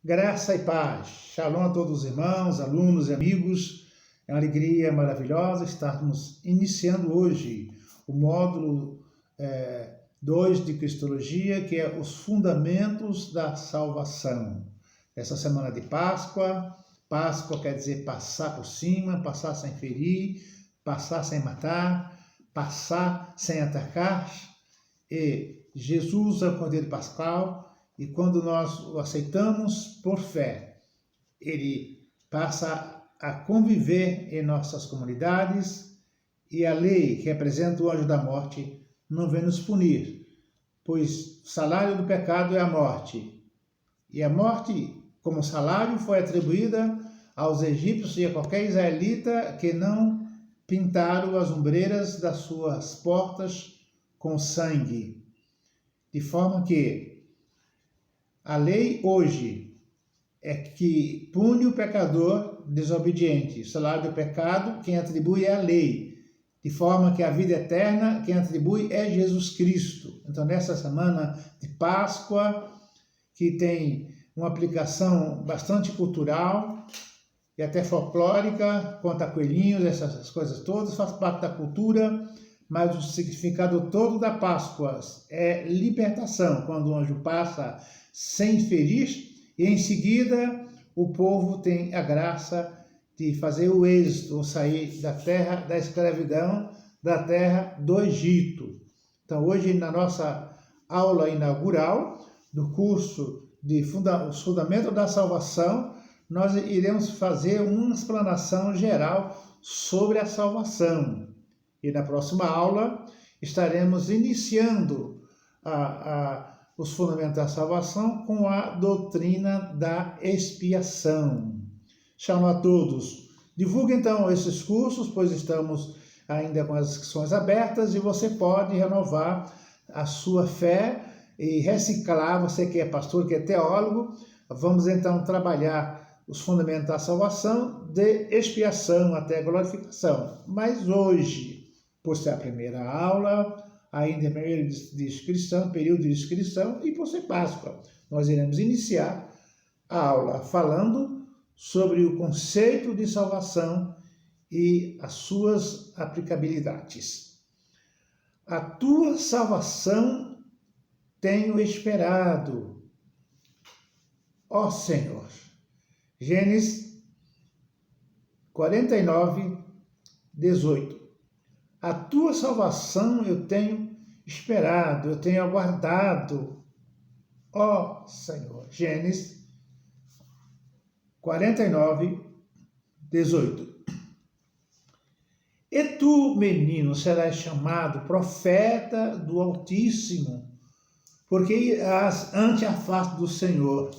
Graça e paz. Shalom a todos os irmãos, alunos e amigos. É uma alegria maravilhosa estarmos iniciando hoje o módulo 2 de Cristologia, que é os fundamentos da salvação. Essa semana de Páscoa. Páscoa quer dizer passar por cima, passar sem ferir, passar sem matar, passar sem atacar. E Jesus é o Cordeiro Pascal. E quando nós o aceitamos por fé, ele passa a conviver em nossas comunidades e a lei, que representa o anjo da morte, não vem nos punir, pois o salário do pecado é a morte. E a morte, como salário, foi atribuída aos egípcios e a qualquer israelita que não pintaram as ombreiras das suas portas com sangue. De forma que a lei hoje é que pune o pecador desobediente. O salário do pecado, quem atribui é a lei. De forma que a vida eterna, quem atribui é Jesus Cristo. Então, nessa semana de Páscoa, que tem uma aplicação bastante cultural e até folclórica, conta coelhinhos, essas coisas todas, faz parte da cultura, mas o significado todo da Páscoa é libertação, quando o anjo passa sem ferir, e em seguida o povo tem a graça de fazer o êxodo, ou sair da terra da escravidão, da terra do Egito. Então, hoje, na nossa aula inaugural do curso de Os Fundamentos da Salvação, nós iremos fazer uma explanação geral sobre a salvação. E na próxima aula estaremos iniciando os fundamentos da salvação com a doutrina da expiação. Chamo a todos. Divulgue então esses cursos, pois estamos ainda com as inscrições abertas e você pode renovar a sua fé e reciclar, você que é pastor, que é teólogo. Vamos então trabalhar os fundamentos da salvação, de expiação até glorificação. Mas hoje, por ser a primeira aula, ainda período de inscrição, e por ser Páscoa, nós iremos iniciar a aula falando sobre o conceito de salvação e as suas aplicabilidades. A tua salvação tenho esperado, ó Senhor. Gênesis 49, 18. A tua salvação eu tenho esperado, eu tenho aguardado, ó Senhor. Gênesis 49, 18. E tu, menino, serás chamado profeta do Altíssimo, porque irás ante a face do Senhor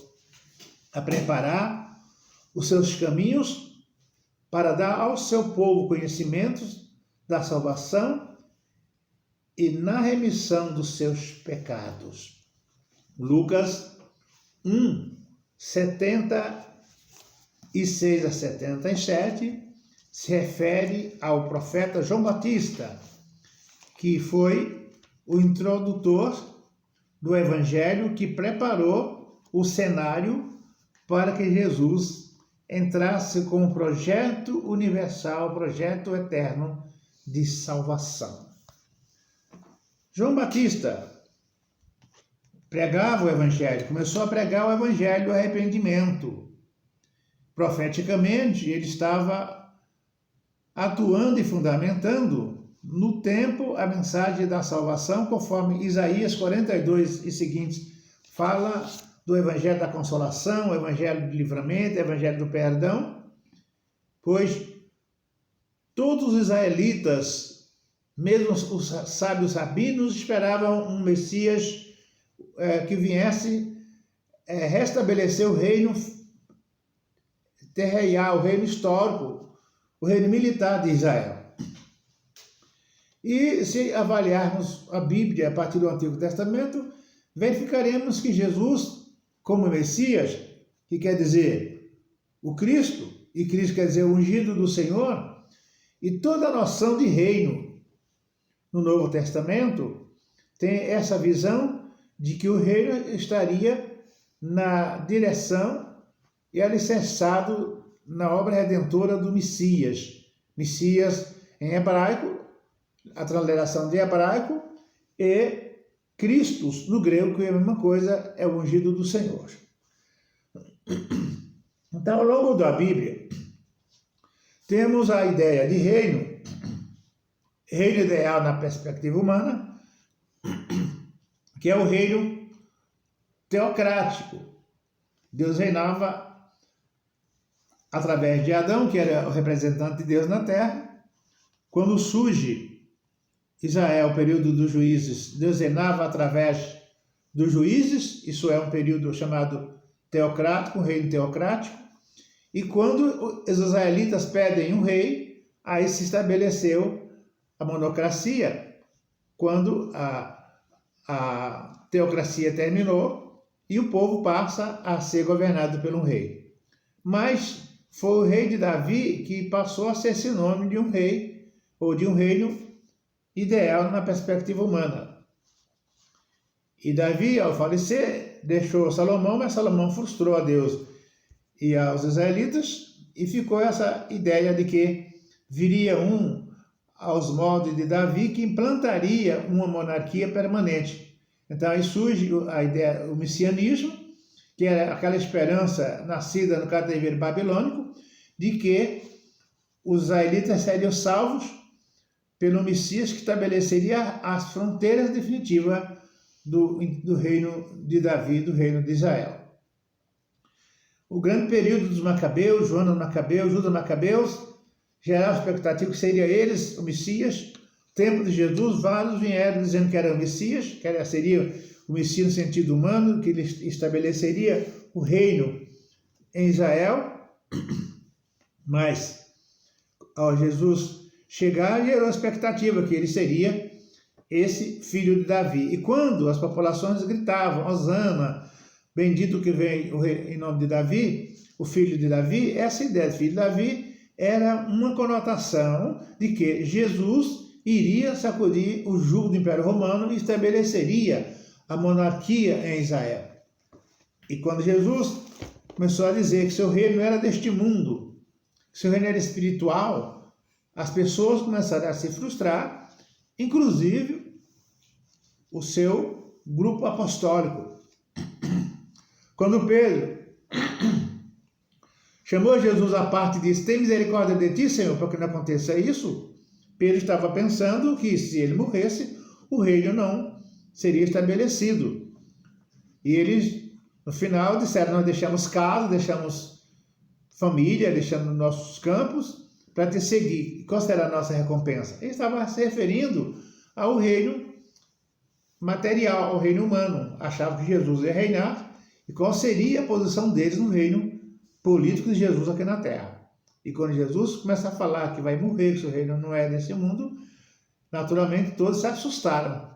a preparar os seus caminhos para dar ao seu povo conhecimentos da salvação e na remissão dos seus pecados. Lucas 1, 76 a 77 se refere ao profeta João Batista, que foi o introdutor do Evangelho, que preparou o cenário para que Jesus entrasse com um projeto universal, projeto eterno de salvação. João Batista pregava o Evangelho, começou a pregar o Evangelho do arrependimento. Profeticamente, ele estava atuando e fundamentando no tempo a mensagem da salvação, conforme Isaías 42 e seguintes fala do Evangelho da consolação, o Evangelho do livramento, o Evangelho do perdão, pois todos os israelitas, mesmo os sábios rabinos, esperavam um Messias que viesse restabelecer o reino terreal, o reino histórico, o reino militar de Israel. E se avaliarmos a Bíblia a partir do Antigo Testamento, verificaremos que Jesus, como Messias, que quer dizer o Cristo, e Cristo quer dizer o ungido do Senhor, e toda a noção de reino no Novo Testamento tem essa visão de que o reino estaria na direção e alicerçado na obra redentora do Messias. Messias em hebraico, a transliteração de hebraico, e Christus no grego, que é a mesma coisa, é o ungido do Senhor. Então, ao longo da Bíblia, temos a ideia de reino ideal na perspectiva humana, que é o reino teocrático. Deus reinava através de Adão, que era o representante de Deus na terra. Quando surge Israel, o período dos juízes, Deus reinava através dos juízes, isso é um período chamado teocrático, um reino teocrático. E quando os israelitas pedem um rei, aí se estabeleceu a monocracia, quando a teocracia terminou e o povo passa a ser governado por um rei. Mas foi o rei de Davi que passou a ser sinônimo de um rei ou de um reino ideal na perspectiva humana. E Davi, ao falecer, deixou Salomão, mas Salomão frustrou a Deus e aos israelitas, e ficou essa ideia de que viria aos moldes de Davi, que implantaria uma monarquia permanente. Então aí surge a ideia, o messianismo, que era aquela esperança nascida no cativeiro babilônico, de que os israelitas seriam salvos pelo Messias, que estabeleceria as fronteiras definitivas do reino de Davi, do reino de Israel. O grande período dos Macabeus, Jonas Macabeu, Judas Macabeus, gerava a expectativa que seria eles o Messias. No tempo de Jesus, vários vieram dizendo que era o Messias, que seria o Messias no sentido humano, que ele estabeleceria o reino em Israel. Mas, ao Jesus chegar, gerou a expectativa que ele seria esse filho de Davi. E quando as populações gritavam, Hosana, bendito que vem o rei em nome de Davi, o filho de Davi, essa ideia de filho de Davi era uma conotação de que Jesus iria sacudir o jugo do Império Romano e estabeleceria a monarquia em Israel. E quando Jesus começou a dizer que seu reino não era deste mundo, que seu reino era espiritual, as pessoas começaram a se frustrar, inclusive o seu grupo apostólico. Quando Pedro chamou Jesus à parte e disse: tem misericórdia de ti, Senhor, para que não aconteça isso, Pedro estava pensando que se ele morresse, o reino não seria estabelecido. E eles, no final, disseram: nós deixamos casa, deixamos família, deixamos nossos campos para te seguir. Qual será a nossa recompensa? Ele estava se referindo ao reino material, ao reino humano. Achavam que Jesus ia reinar. E qual seria a posição deles no reino político de Jesus aqui na Terra. E quando Jesus começa a falar que vai morrer, que seu reino não é desse mundo, naturalmente todos se assustaram.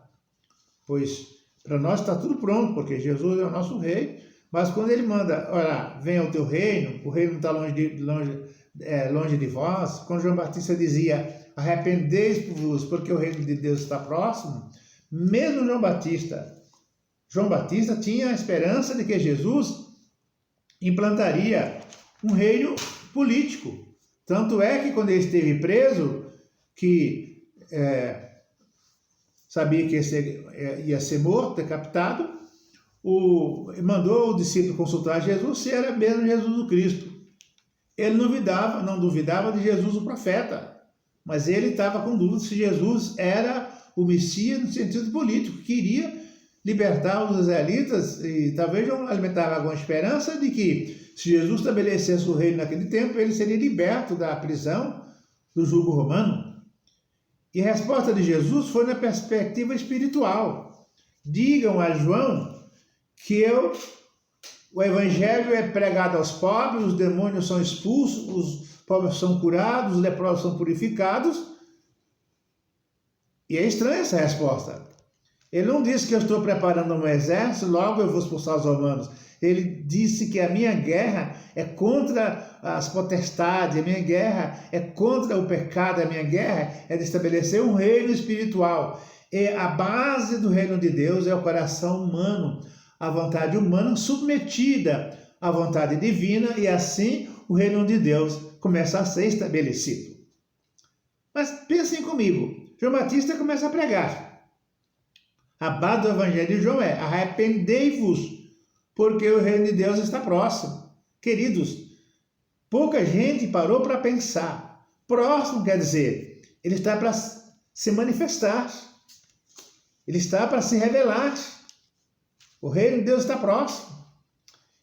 Pois para nós está tudo pronto, porque Jesus é o nosso rei, mas quando ele manda, olha, venha o teu reino, o reino não está longe de vós. Quando João Batista dizia: arrependei-vos, porque o reino de Deus está próximo, mesmo João Batista tinha a esperança de que Jesus implantaria um reino político. Tanto é que quando ele esteve preso, que sabia que ia ser morto, decapitado, mandou o discípulo consultar Jesus se era mesmo Jesus o Cristo. Ele não duvidava de Jesus o profeta, mas ele estava com dúvida se Jesus era o Messias no sentido político, que iria libertar os israelitas, e talvez alimentava alguma esperança de que, se Jesus estabelecesse o reino naquele tempo, ele seria liberto da prisão, do jugo romano. E a resposta de Jesus foi na perspectiva espiritual. Digam a João que o evangelho é pregado aos pobres, os demônios são expulsos, os pobres são curados, os leprosos são purificados. E é estranha essa resposta. Ele não disse que eu estou preparando um exército, logo eu vou expulsar os romanos. Ele disse que a minha guerra é contra as potestades, a minha guerra é contra o pecado, a minha guerra é de estabelecer um reino espiritual. E a base do reino de Deus é o coração humano, a vontade humana submetida a vontade divina e assim o reino de Deus começa a ser estabelecido. Mas pensem comigo, João Batista começa a pregar. A base do evangelho de João é: arrependei-vos, porque o reino de Deus está próximo. Queridos, pouca gente parou para pensar. Próximo quer dizer, ele está para se manifestar. Ele está para se revelar. O reino de Deus está próximo.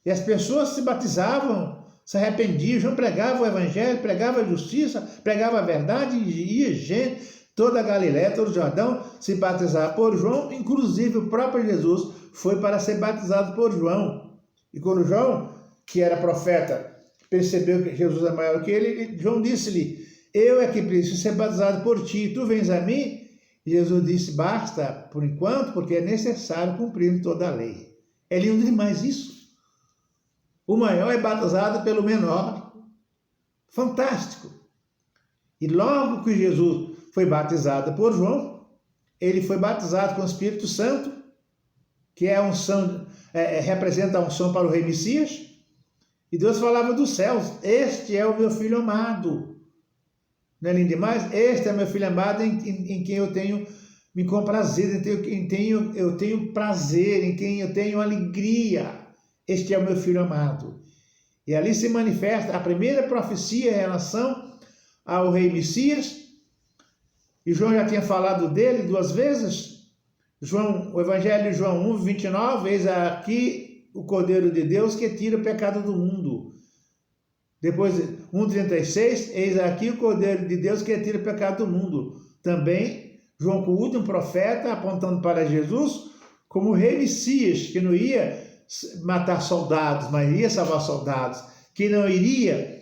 E as pessoas se batizavam, se arrependiam. João pregava o evangelho, pregava a justiça, pregava a verdade, e ia gente, toda a Galiléia, todo o Jordão, se batizava por João. Inclusive o próprio Jesus foi para ser batizado por João. E quando João, que era profeta, percebeu que Jesus é maior que ele, João disse-lhe: eu é que preciso ser batizado por ti, tu vens a mim? E Jesus disse: basta, por enquanto, porque é necessário cumprir toda a lei. É lindo demais isso. O maior é batizado pelo menor. Fantástico. E logo que Jesus foi batizado por João, ele foi batizado com o Espírito Santo, que é a unção, representa a unção para o Rei Messias. E Deus falava dos céus: este é o meu filho amado. Não é lindo demais? Este é meu filho amado em quem eu tenho me comprazido, em quem eu tenho prazer, em quem eu tenho alegria. Este é o meu filho amado. E ali se manifesta a primeira profecia em relação ao Rei Messias. E João já tinha falado dele 2 vezes. O Evangelho de João 1:29, eis aqui o Cordeiro de Deus que tira o pecado do mundo. Depois 1:36, eis aqui o Cordeiro de Deus que tira o pecado do mundo. Também João, como último profeta, apontando para Jesus como o Rei Messias, que não ia matar soldados, mas iria salvar soldados, que não iria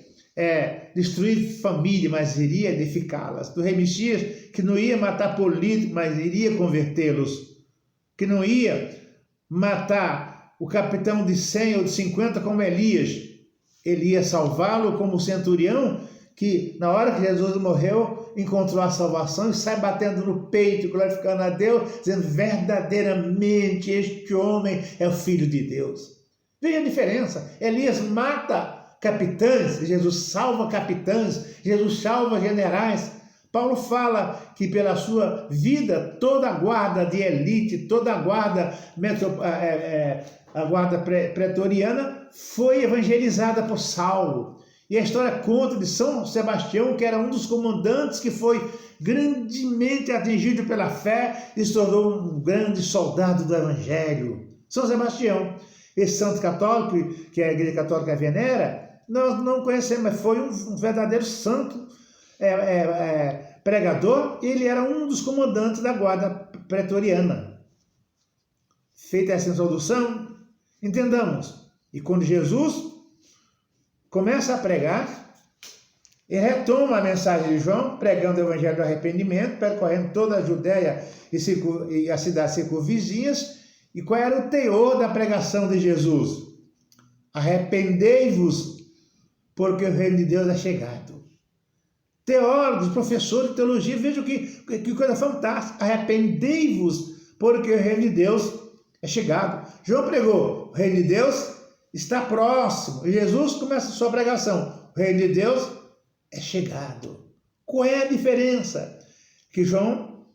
destruir família, mas iria edificá-las. Do Rei Messias, que não ia matar políticos, mas iria convertê-los, que não ia matar o capitão de 100 ou de 50 como Elias. Ele ia salvá-lo como o centurião, que na hora que Jesus morreu, encontrou a salvação e sai batendo no peito, glorificando a Deus, dizendo: verdadeiramente este homem é o Filho de Deus. Veja a diferença. Elias mata capitães, Jesus salva capitães, Jesus salva generais. Paulo fala que pela sua vida, toda a guarda de elite, toda a guarda pretoriana foi evangelizada por Saulo. E a história conta de São Sebastião, que era um dos comandantes que foi grandemente atingido pela fé e se tornou um grande soldado do evangelho. São Sebastião, esse santo católico que a Igreja Católica venera, nós não conhecemos, mas foi um verdadeiro santo pregador. Ele era um dos comandantes da guarda pretoriana. Feita essa introdução, entendamos. E quando Jesus começa a pregar, e retoma a mensagem de João, pregando o evangelho do arrependimento, percorrendo toda a Judéia e as cidades circunvizinhas. E qual era o teor da pregação de Jesus? Arrependei-vos, porque o reino de Deus é chegado. Teólogos, professores de teologia, vejam que coisa fantástica. Arrependei-vos, porque o reino de Deus é chegado. João pregou: o reino de Deus está próximo. E Jesus começa a sua pregação: o reino de Deus é chegado. Qual é a diferença? Que João,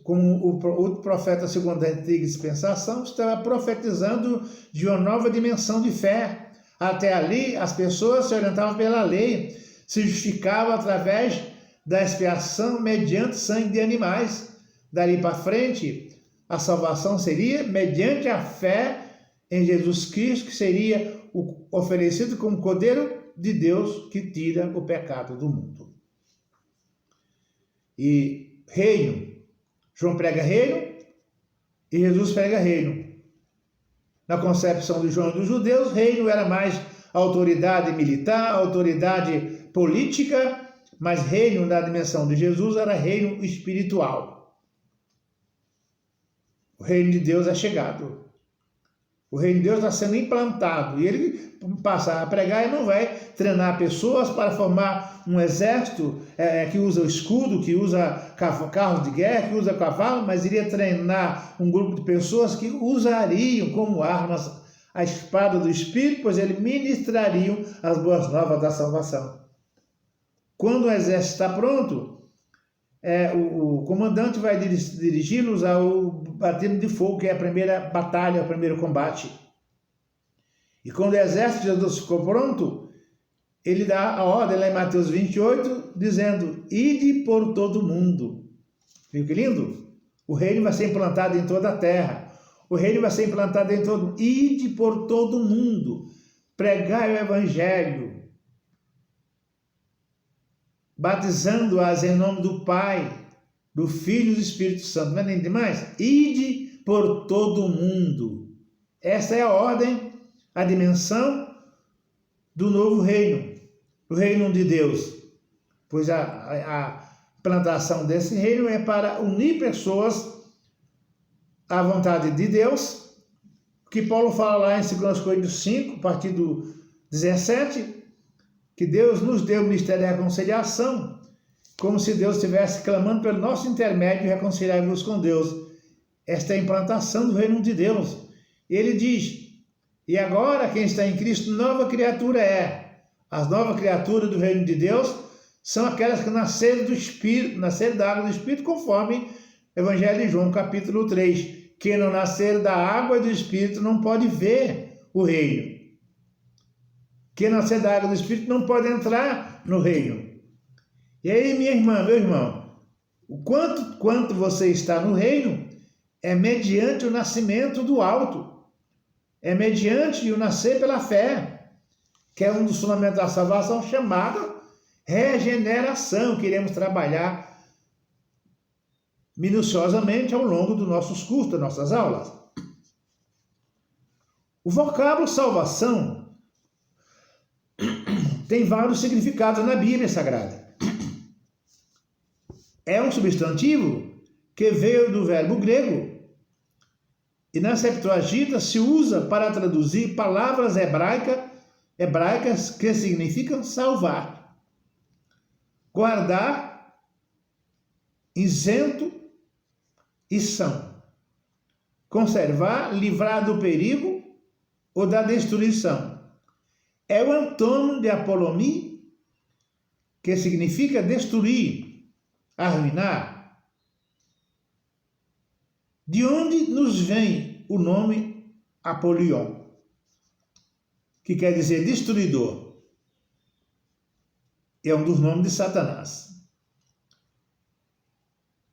como o profeta segundo a antiga dispensação, estava profetizando de uma nova dimensão de fé. Até ali, as pessoas se orientavam pela lei, se justificavam através da expiação mediante sangue de animais. Dali para frente, a salvação seria mediante a fé em Jesus Cristo, que seria oferecido como Cordeiro de Deus que tira o pecado do mundo. E reino, João prega reino e Jesus prega reino. Na concepção de João e dos judeus, reino era mais autoridade militar, autoridade política, mas reino na dimensão de Jesus era reino espiritual. O reino de Deus é chegado. O reino de Deus está sendo implantado e ele passa a pregar e não vai treinar pessoas para formar um exército que usa o escudo, que usa carros de guerra, que usa cavalo, mas iria treinar um grupo de pessoas que usariam como armas a espada do Espírito, pois eles ministrariam as boas novas da salvação. Quando o exército está pronto, o comandante vai dirigi-los ao batismo de fogo, que é a primeira batalha, o primeiro combate. E quando o exército de Jesus ficou pronto, ele dá a ordem lá em Mateus 28, dizendo: ide por todo o mundo. Viu que lindo? O reino vai ser implantado em toda a terra. O reino vai ser implantado em todo mundo. Ide por todo o mundo. Pregai o evangelho. Batizando-as em nome do Pai, do Filho e do Espírito Santo. Não é nem demais? Ide por todo o mundo. Essa é a ordem, a dimensão do novo reino. O reino de Deus. Pois a plantação desse reino é para unir pessoas à vontade de Deus, que Paulo fala lá em 2 Coríntios 5, a partir do 17, que Deus nos deu o ministério da reconciliação, como se Deus estivesse clamando pelo nosso intermédio, reconciliar-vos com Deus. Esta é a implantação do reino de Deus. Ele diz: e agora quem está em Cristo, nova criatura é. As novas criaturas do reino de Deus são aquelas que nasceram do Espírito, nasceram da água do Espírito, conforme Evangelho de João, capítulo 3. Quem não nascer da água e do Espírito não pode ver o reino. Quem nascer da água do Espírito não pode entrar no reino. E aí, minha irmã, meu irmão, o quanto você está no reino é mediante o nascimento do alto. É mediante o nascer pela fé, que é um dos fundamentos da salvação, chamado regeneração, que iremos trabalhar minuciosamente ao longo dos nossos cursos, das nossas aulas. O vocábulo salvação tem vários significados na Bíblia Sagrada. É um substantivo que veio do verbo grego e na Septuaginta se usa para traduzir palavras hebraicas que significam salvar, guardar, isento e são, conservar, livrar do perigo ou da destruição. É o antônimo de apolomia, que significa destruir, arruinar. De onde nos vem o nome Apolion, que quer dizer destruidor? É um dos nomes de Satanás.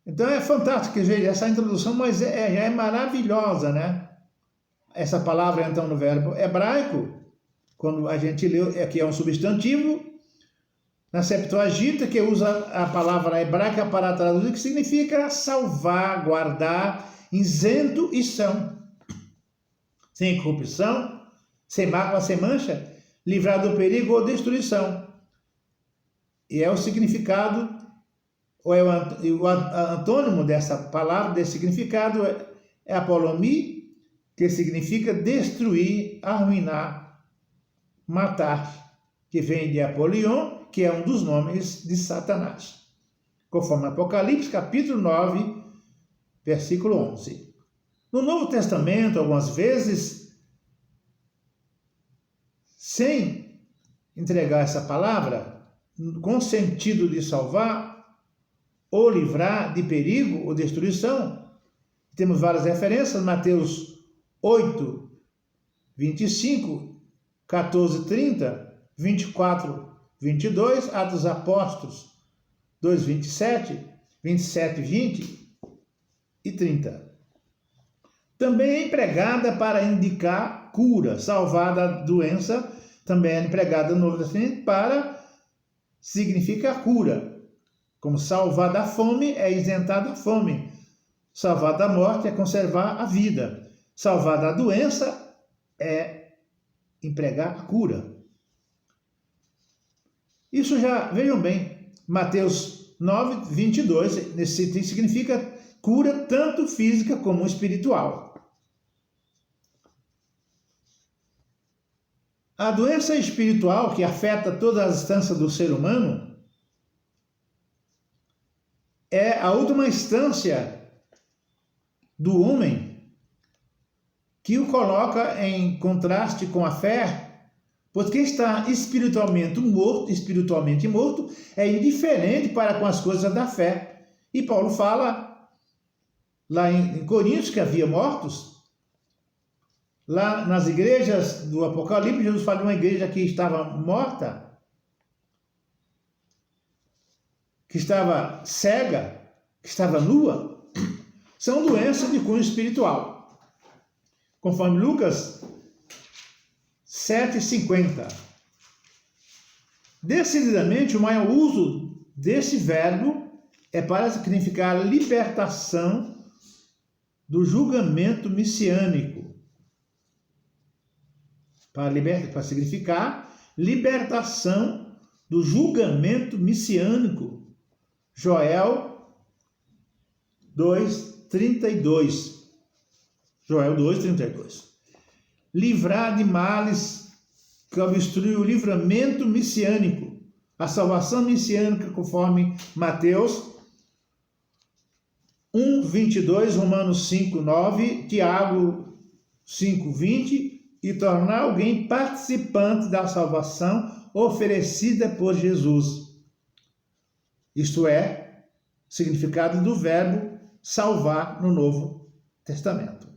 Então é fantástico, gente, essa introdução, mas já é maravilhosa, né? Essa palavra, então, no verbo hebraico, quando a gente lê, aqui é um substantivo, na Septuaginta, que usa a palavra hebraica para traduzir, que significa salvar, guardar, isento e são, sem corrupção, sem mácula, sem mancha, livrar do perigo ou destruição. E é o significado, ou é o antônimo dessa palavra, desse significado, é apolomia, que significa destruir, arruinar, matar, que vem de Apolion, que é um dos nomes de Satanás, conforme Apocalipse, capítulo 9, versículo 11. No Novo Testamento, algumas vezes, sem entregar essa palavra, com sentido de salvar ou livrar de perigo ou destruição, temos várias referências, Mateus 8, 25, 14, 30, 24, 22, Atos dos Apóstolos 2, 27, 27, 20 e 30. Também é empregada para indicar cura, salvar da doença, também é empregada no Novo Testamento para significar cura. Como salvar da fome é isentar da fome. Salvar da morte é conservar a vida. Salvar da doença é empregar a cura. Isso já, vejam bem, Mateus 9, 22, nesse sentido, significa cura tanto física como espiritual. A doença espiritual que afeta todas as instâncias do ser humano é a última instância do homem que o coloca em contraste com a fé, porque está espiritualmente morto é indiferente para com as coisas da fé. E Paulo fala lá em Coríntios que havia mortos. Lá nas igrejas do Apocalipse, Jesus fala de uma igreja que estava morta, que estava cega, que estava nua. São doenças de cunho espiritual. Conforme Lucas 7,50. Decididamente, o maior uso desse verbo é para significar libertação do julgamento messiânico. Para significar libertação do julgamento messiânico. Joel 2,32. Joel 2,32. Livrar de males que obstruem o livramento messiânico, a salvação messiânica, conforme Mateus 1,22, Romanos 5,9, Tiago 5,20, e tornar alguém participante da salvação oferecida por Jesus. Isto é, significado do verbo salvar no Novo Testamento.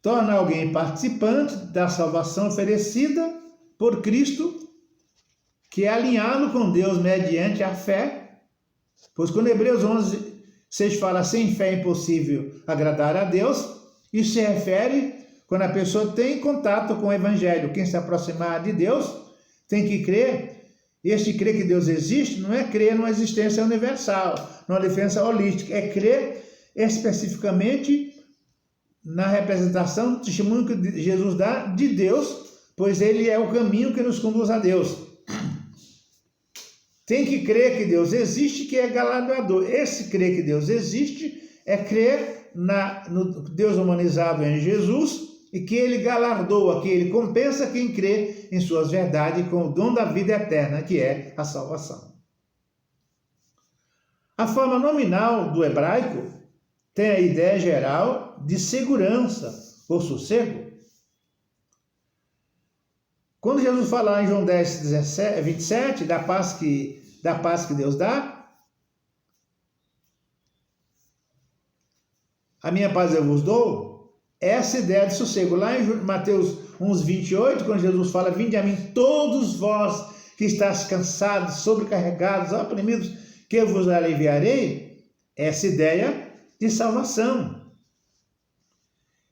Torna alguém participante da salvação oferecida por Cristo, que é alinhado com Deus mediante a fé, pois quando Hebreus 11:6 fala sem fé é impossível agradar a Deus, isso se refere quando a pessoa tem contato com o Evangelho. Quem se aproximar de Deus tem que crer. Este crer que Deus existe não é crer numa existência universal, numa diferença holística, é crer especificamente na representação do testemunho que Jesus dá de Deus, pois ele é o caminho que nos conduz a Deus. Tem que crer que Deus existe, que é galardoador. Esse crer que Deus existe é crer no Deus humanizado em Jesus e que ele galardoa, que ele compensa quem crê em suas verdades com o dom da vida eterna, que é a salvação. A forma nominal do hebraico tem a ideia geral de segurança ou sossego. Quando Jesus fala em João 10:27, da paz que Deus dá, a minha paz eu vos dou, essa ideia de sossego. Lá em Mateus 11:28, quando Jesus fala, vinde a mim todos vós que estáis cansados, sobrecarregados, oprimidos, que eu vos aliviarei, essa ideia de salvação.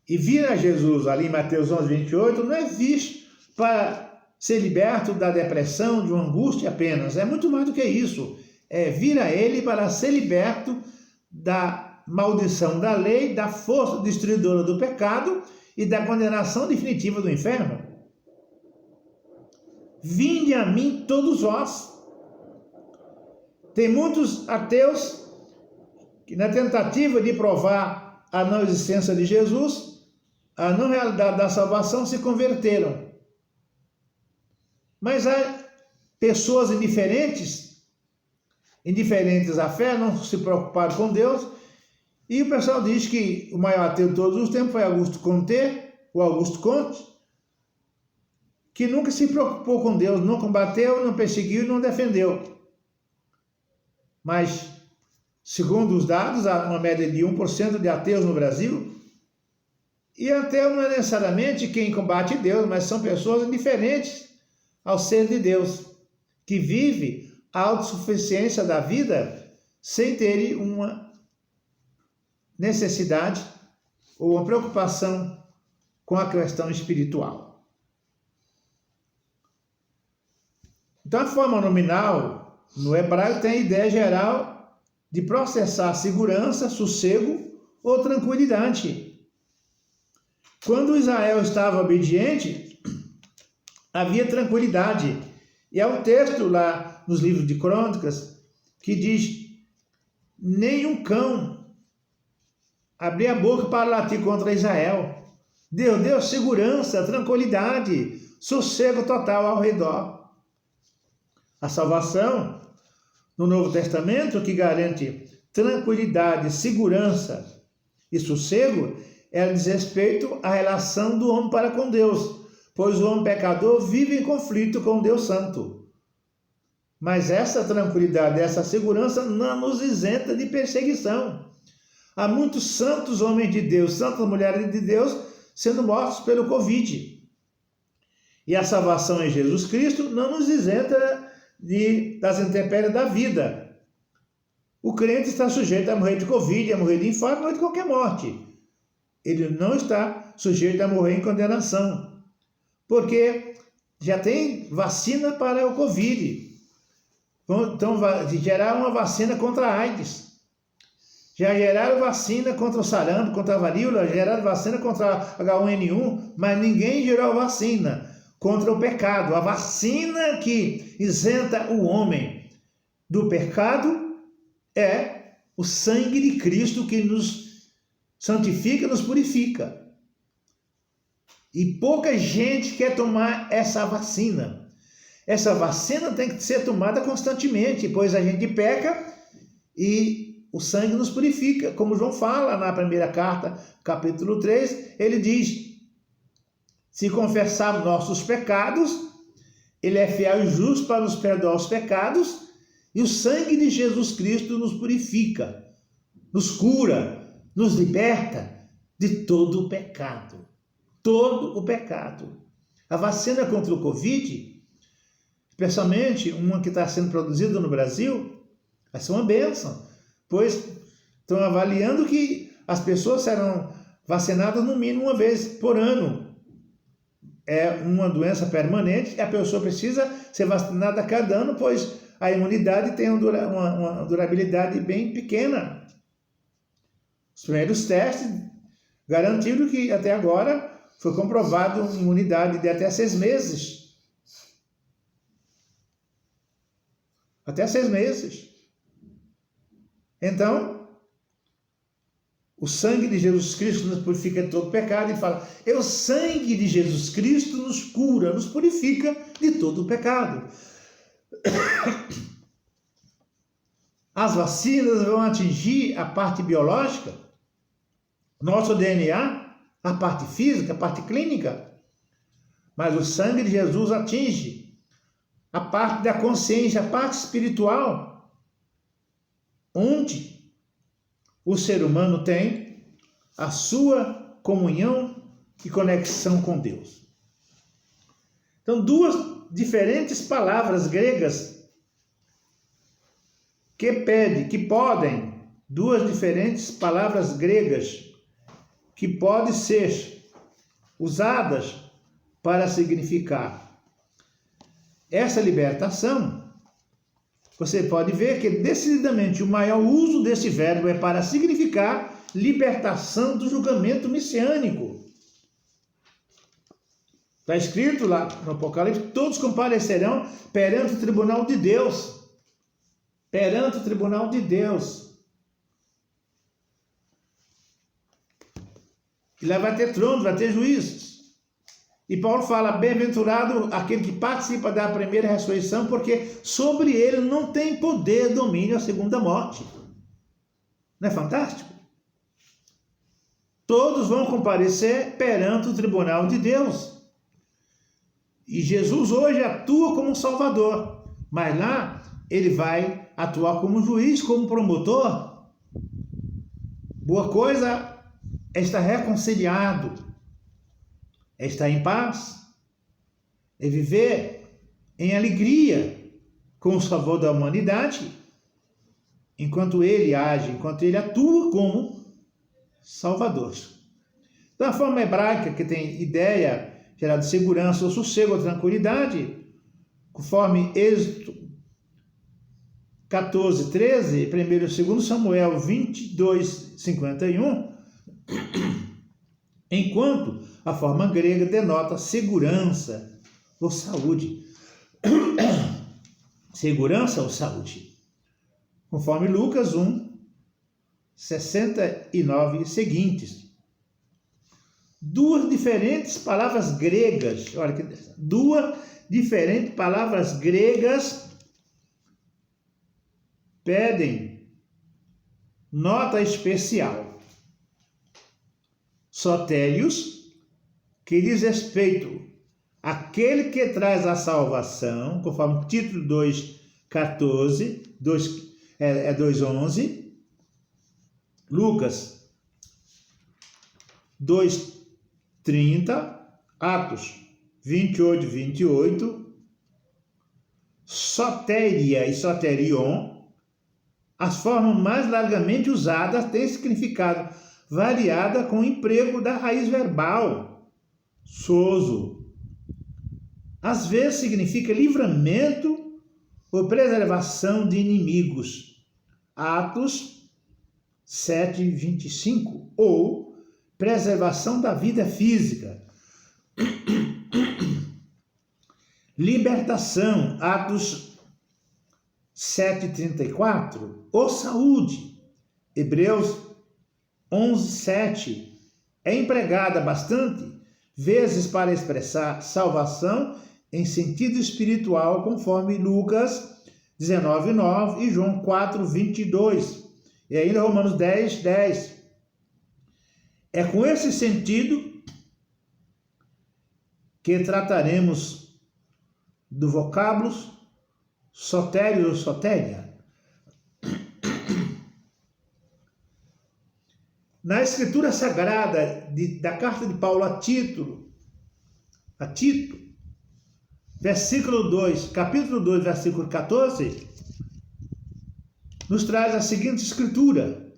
E vir a Jesus ali em Mateus 11:28 não é visto para ser liberto da depressão, de uma angústia apenas, é muito mais do que isso, é vir a ele para ser liberto da maldição da lei, da força destruidora do pecado e da condenação definitiva do inferno. Vinde a mim todos vós. Tem muitos ateus que, na tentativa de provar a não existência de Jesus, a não realidade da salvação, se converteram. Mas há pessoas indiferentes à fé, não se preocuparam com Deus. E o pessoal diz que o maior ateu de todos os tempos foi Augusto Comte, que nunca se preocupou com Deus, não combateu, não perseguiu, não defendeu. Mas, segundo os dados, há uma média de 1% de ateus no Brasil. E ateu não é necessariamente quem combate Deus, mas são pessoas indiferentes ao ser de Deus, que vive a autossuficiência da vida sem terem uma necessidade ou uma preocupação com a questão espiritual. Então, a forma nominal no hebraico tem a ideia geral de processar segurança, sossego ou tranquilidade. Quando Israel estava obediente, havia tranquilidade. E há um texto lá nos livros de Crônicas que diz: nenhum cão abria a boca para latir contra Israel. Deus deu segurança, tranquilidade, sossego total ao redor. A salvação no Novo Testamento, que garante tranquilidade, segurança e sossego, ela diz respeito à relação do homem para com Deus, pois o homem pecador vive em conflito com Deus Santo. Mas essa tranquilidade, essa segurança não nos isenta de perseguição. Há muitos santos homens de Deus, santas mulheres de Deus, sendo mortos pelo Covid. E a salvação em Jesus Cristo não nos isenta das intempéries da vida. O crente está sujeito a morrer de Covid, a morrer de infarto, a morrer de qualquer morte. Ele não está sujeito a morrer em condenação, porque já tem vacina para o Covid. Então, gerar uma vacina contra a AIDS. Já geraram vacina contra o sarampo, contra a varíola, geraram vacina contra a H1N1, mas ninguém gerou vacina contra o pecado. A vacina que isenta o homem do pecado é o sangue de Cristo, que nos santifica, nos purifica. E pouca gente quer tomar essa vacina. Essa vacina tem que ser tomada constantemente, pois a gente peca e o sangue nos purifica. Como João fala na primeira carta, capítulo 3, ele diz: se confessarmos nossos pecados, ele é fiel e justo para nos perdoar os pecados, e o sangue de Jesus Cristo nos purifica, nos cura, nos liberta de todo o pecado. Todo o pecado. A vacina contra o Covid, especialmente uma que está sendo produzida no Brasil, vai ser uma bênção, pois estão avaliando que as pessoas serão vacinadas no mínimo uma vez por ano. É uma doença permanente e a pessoa precisa ser vacinada a cada ano, pois a imunidade tem uma durabilidade bem pequena. Os primeiros testes garantiram que até agora foi comprovado uma imunidade de até 6 meses. Até 6 meses. Então, o sangue de Jesus Cristo nos purifica de todo pecado. E fala, o sangue de Jesus Cristo nos cura, nos purifica de todo o pecado. As vacinas vão atingir a parte biológica, nosso DNA, a parte física, a parte clínica. Mas o sangue de Jesus atinge a parte da consciência, a parte espiritual, onde o ser humano tem a sua comunhão e conexão com Deus. Então, duas diferentes palavras gregas duas diferentes palavras gregas que podem ser usadas para significar essa libertação. Você pode ver que decididamente o maior uso desse verbo é para significar libertação do julgamento messiânico. Está escrito lá no Apocalipse: todos comparecerão perante o tribunal de Deus. Perante o tribunal de Deus. E lá vai ter trono, vai ter juízes. E Paulo fala: bem-aventurado aquele que participa da primeira ressurreição, porque sobre ele não tem poder, domínio a segunda morte. Não é fantástico? Todos vão comparecer perante o tribunal de Deus. E Jesus hoje atua como Salvador, mas lá ele vai atuar como juiz, como promotor. Boa coisa é estar reconciliado, é estar em paz, é viver em alegria com o favor da humanidade, enquanto ele age, enquanto ele atua como Salvador. Da forma hebraica, que tem ideia geral de segurança ou sossego ou tranquilidade, conforme Êxodo 14, 13, 1 e 2 Samuel 22, 51, enquanto a forma grega denota segurança ou saúde. Segurança ou saúde. Conforme Lucas 1, 69 e seguintes. Duas diferentes palavras gregas, olha que duas diferentes palavras gregas pedem nota especial. sotérios, que diz respeito àquele que traz a salvação, conforme o título 2,14, 2,11, Lucas 2,30, Atos 28, sotéria e soterion, as formas mais largamente usadas têm significado variada com o emprego da raiz verbal, sozo. Às vezes significa livramento ou preservação de inimigos, Atos 7,25, ou preservação da vida física, libertação, Atos 7,34, ou saúde, Hebreus 11,7, é empregada bastante vezes para expressar salvação em sentido espiritual, conforme Lucas 19,9 e João 4,22, e ainda Romanos 10,10. É com esse sentido que trataremos do vocábulo sotério ou sotéria. Na Escritura Sagrada da carta de Paulo a Tito, capítulo 2, versículo 14, nos traz a seguinte escritura: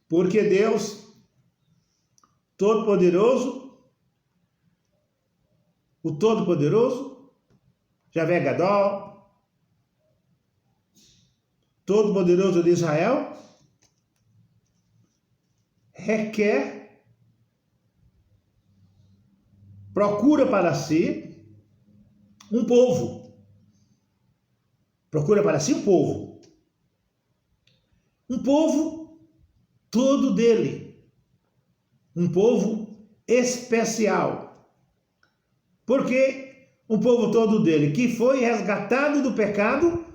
porque Deus Todo-Poderoso, o Todo-Poderoso, Javé Gadol, Todo-Poderoso de Israel, procura para si um povo. Procura para si um povo. Um povo todo dele. Um povo especial. Porque um povo todo dele, que foi resgatado do pecado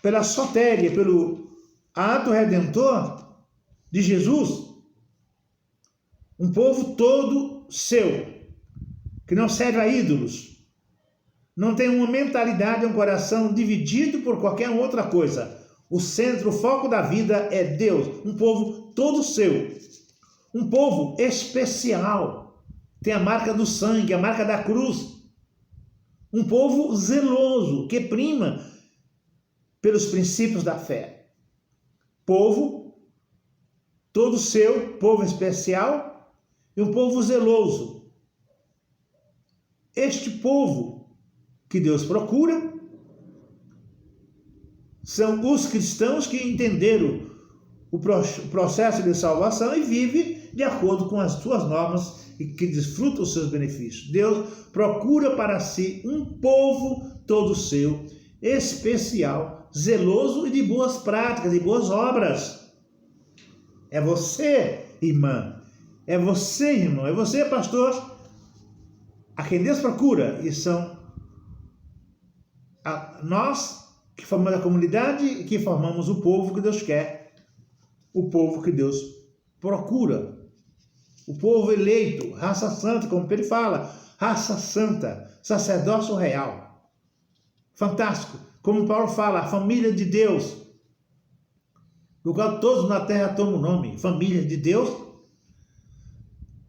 pela sotéria, pelo ato redentor de Jesus. Um povo todo seu, que não serve a ídolos, não tem uma mentalidade, um coração dividido por qualquer outra coisa. O centro, o foco da vida é Deus. Um povo todo seu. Um povo especial. Tem a marca do sangue, a marca da cruz. Um povo zeloso, que prima pelos princípios da fé. Povo todo seu, povo especial e um povo zeloso. Este povo que Deus procura são os cristãos que entenderam o processo de salvação e vivem de acordo com as suas normas e que desfrutam os seus benefícios. Deus procura para si um povo todo seu, especial, zeloso e de boas práticas e boas obras. É você, irmã. É você, irmão. É você, pastor, a quem Deus procura. E são nós que formamos a comunidade e que formamos o povo que Deus quer. O povo que Deus procura. O povo eleito, raça santa, como ele fala, raça santa, sacerdócio real. Fantástico. Como Paulo fala, a família de Deus, do qual todos na terra tomam o nome. Família de Deus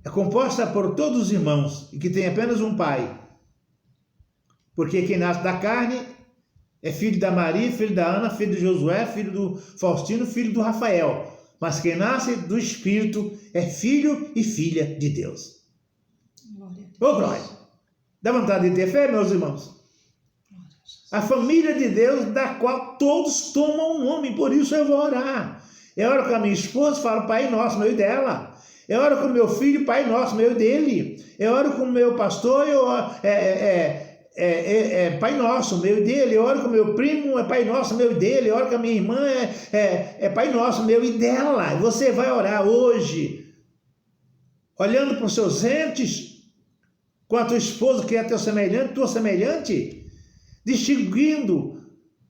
é composta por todos os irmãos e que tem apenas um pai. Porque quem nasce da carne é filho da Maria, filho da Ana, filho de Josué, filho do Faustino, filho do Rafael. Mas quem nasce do Espírito é filho e filha de Deus. Glória. Dá vontade de ter fé, meus irmãos? A família de Deus, da qual todos tomam o nome, por isso eu vou orar. Eu oro com a minha esposa, falo Pai Nosso, meu e dela. Eu oro com o meu filho, Pai Nosso, meu e dele. Eu oro com o meu pastor, Pai Nosso, meu e dele. Eu oro com o meu primo, é Pai Nosso, meu e dele. Eu oro com a minha irmã, é Pai Nosso, meu e dela. Você vai orar hoje, olhando para os seus entes, com a tua esposa, que é teu semelhante, tua semelhante, distinguindo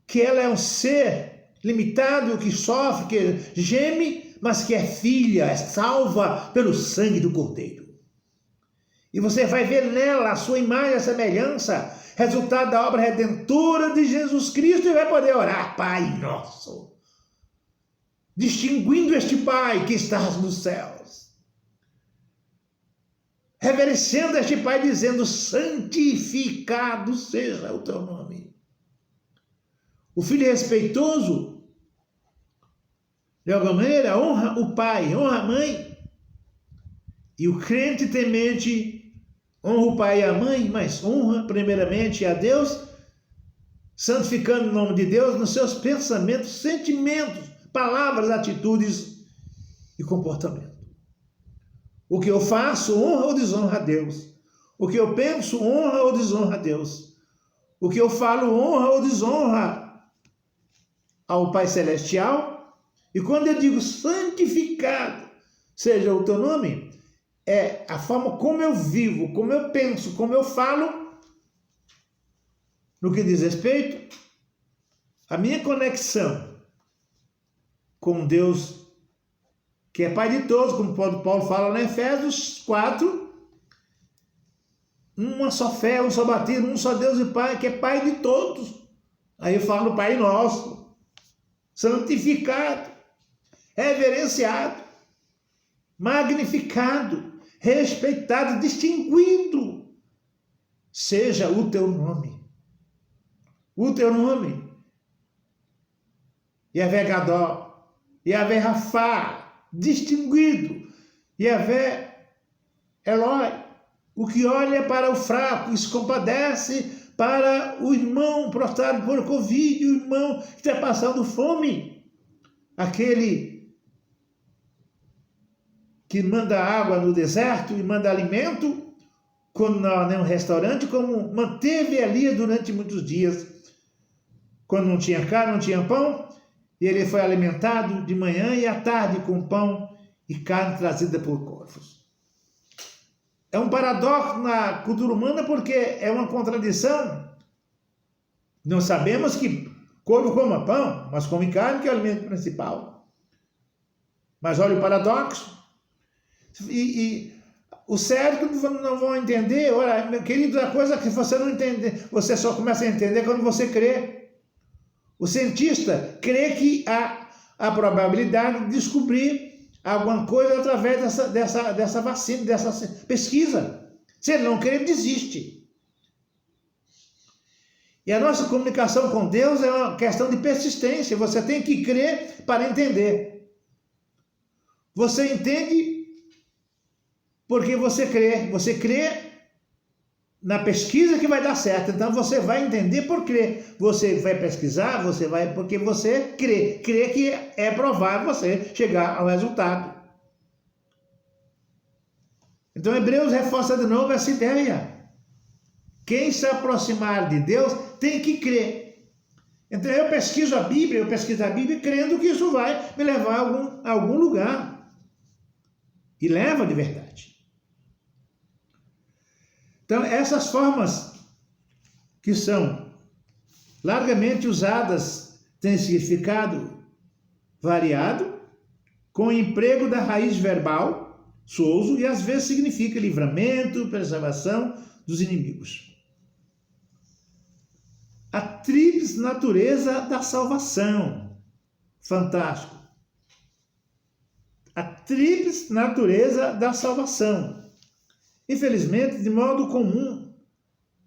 que ela é um ser limitado, que sofre, que geme, mas que é filha, é salva pelo sangue do Cordeiro. E você vai ver nela a sua imagem e semelhança, resultado da obra redentora de Jesus Cristo, e vai poder orar: Pai nosso, distinguindo este Pai que estás nos céus, reverenciando este Pai, dizendo: santificado seja o teu nome. O filho respeitoso, de alguma maneira, honra o pai, honra a mãe. E o crente temente honra o pai e a mãe, mas honra primeiramente a Deus, santificando o nome de Deus nos seus pensamentos, sentimentos, palavras, atitudes e comportamento. O que eu faço honra ou desonra a Deus. O que eu penso honra ou desonra a Deus. O que eu falo honra ou desonra ao Pai Celestial. E quando eu digo santificado seja o teu nome, é a forma como eu vivo, como eu penso, como eu falo, no que diz respeito à minha conexão com Deus, que é Pai de todos, como Paulo fala lá em Efésios 4, uma só fé, um só batismo, um só Deus e Pai, que é Pai de todos. Aí eu falo Pai nosso, santificado, reverenciado, magnificado, respeitado, distinguido, seja o teu nome. O teu nome. Yahvé Gadol, Yahvé Rafá, distinguido. Yahvé Eloi, o que olha para o fraco e se compadece para o irmão prostrado por Covid, o irmão que está passando fome. Aquele que manda água no deserto e manda alimento, quando não há nenhum restaurante, como manteve Elias durante muitos dias, quando não tinha carne, não tinha pão, e ele foi alimentado de manhã e à tarde com pão e carne trazida por corvos. É um paradoxo na cultura humana, porque é uma contradição. Não sabemos que corvo coma pão, mas come carne, que é o alimento principal. Mas olha o paradoxo. E o cérebro não vão entender. Olha, meu querido, a coisa que você não entende, você só começa a entender quando você crê. O cientista crê que há a probabilidade de descobrir alguma coisa através dessa vacina, dessa pesquisa. Se ele não crê, ele desiste. E a nossa comunicação com Deus é uma questão de persistência. Você tem que crer para entender. Você entende porque você crê. Você crê na pesquisa que vai dar certo. Então você vai entender por crer. Você vai pesquisar, você vai porque você crê. Crê que é provável você chegar ao resultado. Então Hebreus reforça de novo essa ideia. Quem se aproximar de Deus tem que crer. Então eu pesquiso a Bíblia crendo que isso vai me levar a algum lugar. E leva de verdade. Então essas formas que são largamente usadas têm significado variado, com o emprego da raiz verbal, souzo, e às vezes significa livramento, preservação dos inimigos. A tríplice natureza da salvação. Fantástico. A tríplice natureza da salvação. Infelizmente, de modo comum,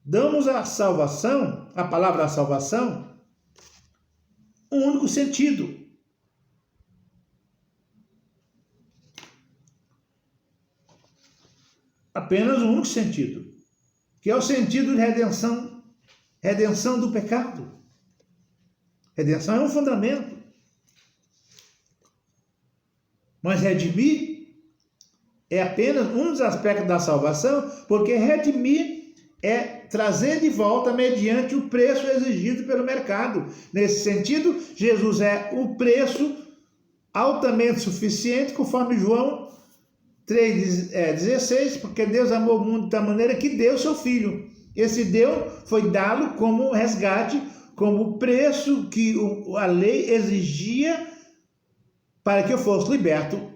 damos à salvação, a palavra salvação, um único sentido. Apenas um único sentido, que é o sentido de redenção, redenção do pecado. Redenção é um fundamento. Mas redimir é apenas um dos aspectos da salvação, porque redimir é trazer de volta mediante o preço exigido pelo mercado. Nesse sentido, Jesus é o preço altamente suficiente, conforme João 3,16, porque Deus amou o mundo de tal maneira que deu seu Filho. Esse deu foi dá-lo como resgate, como preço que a lei exigia para que eu fosse liberto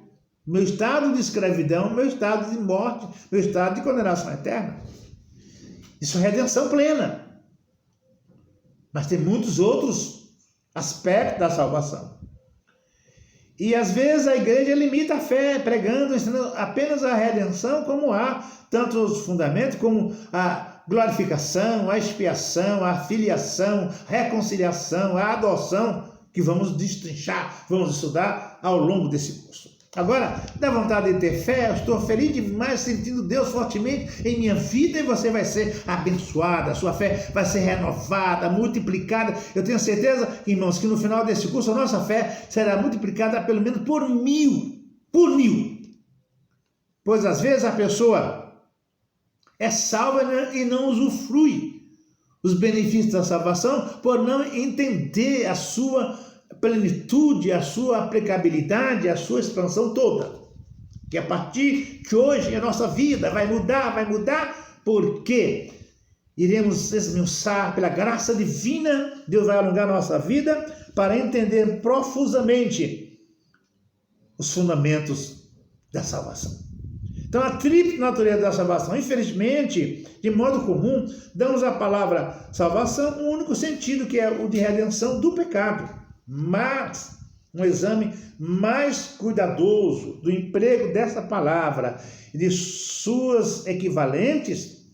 meu estado de escravidão, meu estado de morte, meu estado de condenação eterna. Isso é redenção plena. Mas tem muitos outros aspectos da salvação. E às vezes a igreja limita a fé, pregando, ensinando apenas a redenção, como há tanto os fundamentos, como a glorificação, a expiação, a filiação, a reconciliação, a adoção, que vamos destrinchar, vamos estudar ao longo desse curso. Agora, dá vontade de ter fé, eu estou feliz demais, sentindo Deus fortemente em minha vida, e você vai ser abençoada, a sua fé vai ser renovada, multiplicada. Eu tenho certeza, irmãos, que no final desse curso a nossa fé será multiplicada pelo menos por 1000. Pois às vezes a pessoa é salva e não usufrui os benefícios da salvação por não entender a sua plenitude, a sua aplicabilidade, a sua expansão toda. Que a partir de hoje a nossa vida vai mudar, porque iremos esmiuçar pela graça divina, Deus vai alongar a nossa vida para entender profusamente os fundamentos da salvação. Então, a tríplice natureza da salvação, infelizmente, de modo comum, damos à palavra salvação um único sentido, que é o de redenção do pecado. Mas um exame mais cuidadoso do emprego dessa palavra e de seus equivalentes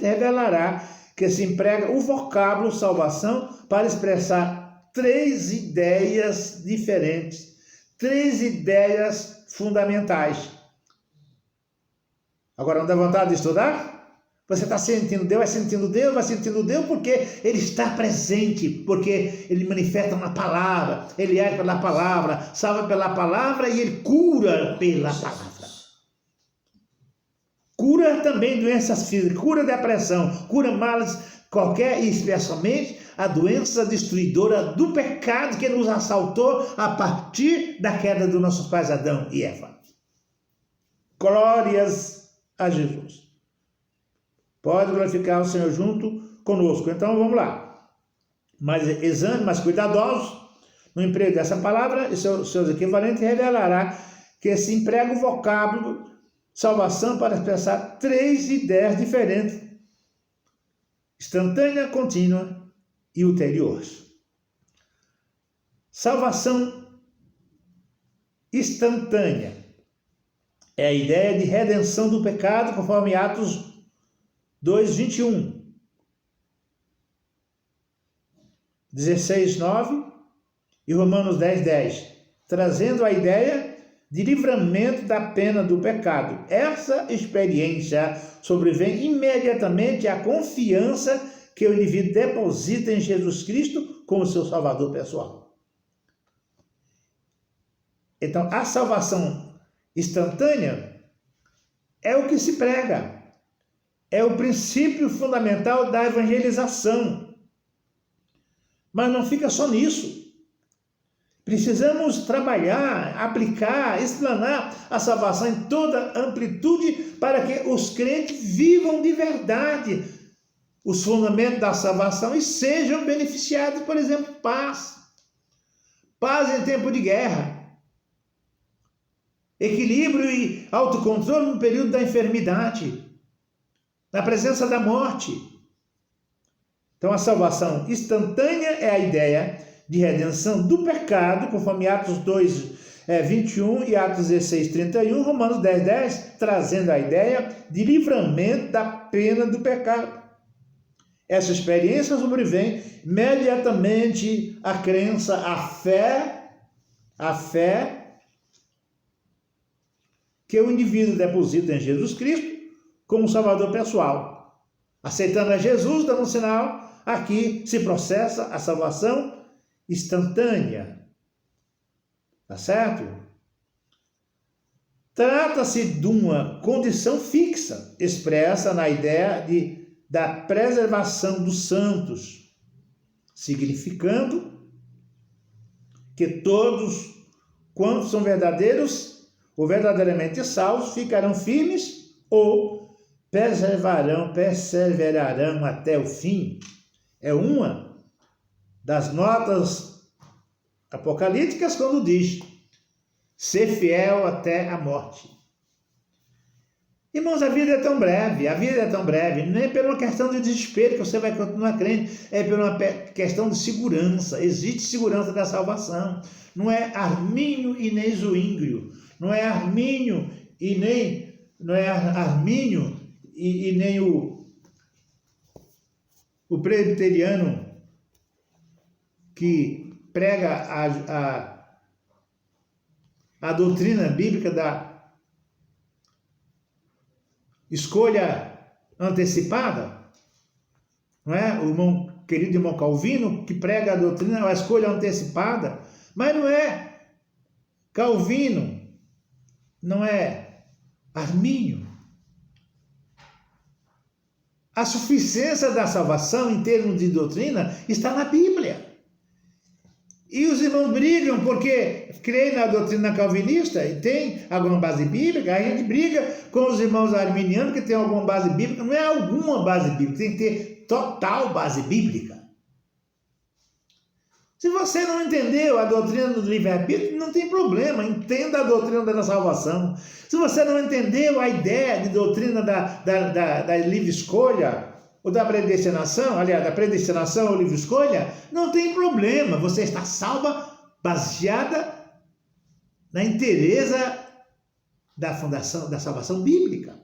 revelará que se emprega o vocábulo salvação para expressar 3 ideias diferentes, 3 ideias fundamentais. Agora, não dá vontade de estudar? Você está sentindo Deus, vai sentindo Deus porque Ele está presente, porque Ele manifesta uma palavra, Ele age pela palavra, salva pela palavra e Ele cura pela palavra. Cura também doenças físicas, cura depressão, cura males qualquer, e especialmente a doença destruidora do pecado que nos assaltou a partir da queda dos nossos pais Adão e Eva. Glórias a Jesus. Pode glorificar o Senhor junto conosco. Então vamos lá. Mas exame, mas cuidadosos no emprego dessa palavra e seus equivalentes revelará que se emprega o vocábulo salvação para expressar 3 ideias diferentes: instantânea, contínua e ulterior. Salvação instantânea é a ideia de redenção do pecado, conforme Atos 2:21, 16:9 e Romanos 10:10, trazendo a ideia de livramento da pena do pecado. Essa experiência sobrevém imediatamente à confiança que o indivíduo deposita em Jesus Cristo como seu Salvador pessoal. Então, a salvação instantânea é o que se prega. É o princípio fundamental da evangelização. Mas não fica só nisso. Precisamos trabalhar, aplicar, explanar a salvação em toda amplitude para que os crentes vivam de verdade os fundamentos da salvação e sejam beneficiados, por exemplo, paz. Paz em tempo de guerra. Equilíbrio e autocontrole no período da enfermidade. Na presença da morte. Então, a salvação instantânea é a ideia de redenção do pecado, conforme Atos 2:21 e Atos 16:31, Romanos 10:10, trazendo a ideia de livramento da pena do pecado. Essa experiência sobrevém imediatamente à crença, à fé que o indivíduo deposita em Jesus Cristo como Salvador pessoal. Aceitando a Jesus, dando um sinal, aqui se processa a salvação instantânea. Tá certo? Trata-se de uma condição fixa, expressa na ideia da preservação dos santos, significando que todos, quantos são verdadeiros ou verdadeiramente salvos, ficarão firmes ou perseverarão até o fim. É uma das notas apocalípticas quando diz: ser fiel até a morte. Irmãos, a vida é tão breve, não é por uma questão de desespero que você vai continuar crente, é por uma questão de segurança. Existe segurança da salvação. Não é Armínio e nem Zwinglio, não é Armínio e nem o presbiteriano que prega a doutrina bíblica da escolha antecipada, não é? O querido irmão Calvino, que prega a doutrina, a escolha antecipada, mas não é Calvino, não é Armínio. A suficiência da salvação em termos de doutrina está na Bíblia. E os irmãos brigam porque creem na doutrina calvinista e tem alguma base bíblica. A gente briga com os irmãos arminianos que tem alguma base bíblica. Não é alguma base bíblica, tem que ter total base bíblica. Se você não entendeu a doutrina do livre-arbítrio, não tem problema, entenda a doutrina da salvação. Se você não entendeu a ideia de doutrina da livre escolha, ou da predestinação, aliás, da predestinação ou livre escolha, não tem problema, você está salva baseada na inteireza da fundação, da salvação bíblica.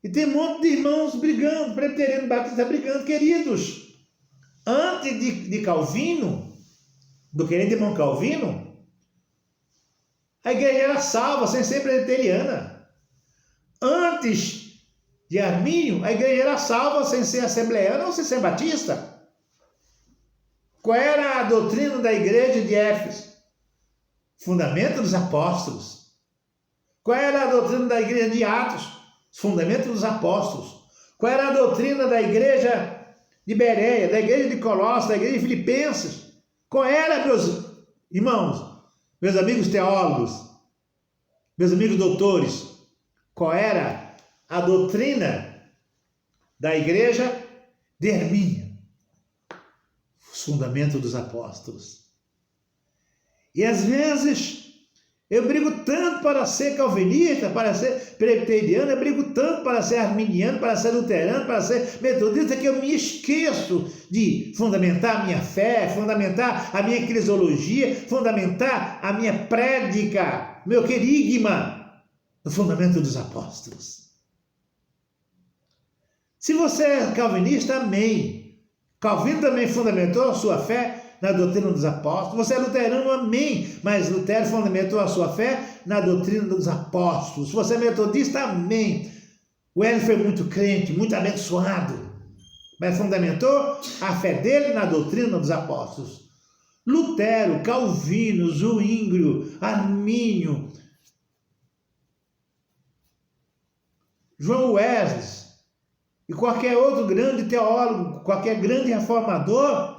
E tem um monte de irmãos brigando, presbiteriano, batista brigando, queridos. Antes de Calvino, do querido irmão Calvino, a igreja era salva sem ser presbiteriana. Antes de Armínio, a igreja era salva sem ser assembleana ou sem ser batista. Qual era a doutrina da igreja de Éfeso? Fundamento dos apóstolos. Qual era a doutrina da igreja de Atos? Fundamento dos apóstolos. Qual era a doutrina da igreja de Bereia, da igreja de Colossos, da igreja de Filipenses? Qual era, meus irmãos, meus amigos teólogos, meus amigos doutores, qual era a doutrina da igreja de Armínio? Os fundamentos dos apóstolos. E às vezes eu brigo tanto para ser calvinista, para ser presbiteriano, eu brigo tanto para ser arminiano, para ser luterano, para ser metodista, que eu me esqueço de fundamentar a minha fé, fundamentar a minha cristologia, fundamentar a minha prédica, meu querigma, no fundamento dos apóstolos. Se você é calvinista, amém. Calvino também fundamentou a sua fé na doutrina dos apóstolos. Você é luterano, amém. Mas Lutero fundamentou a sua fé na doutrina dos apóstolos. Se você é metodista, amém. O Hélio foi muito crente, muito abençoado, mas fundamentou a fé dele na doutrina dos apóstolos. Lutero, Calvino, Zwinglio, Armínio, João Wesley e qualquer outro grande teólogo, qualquer grande reformador,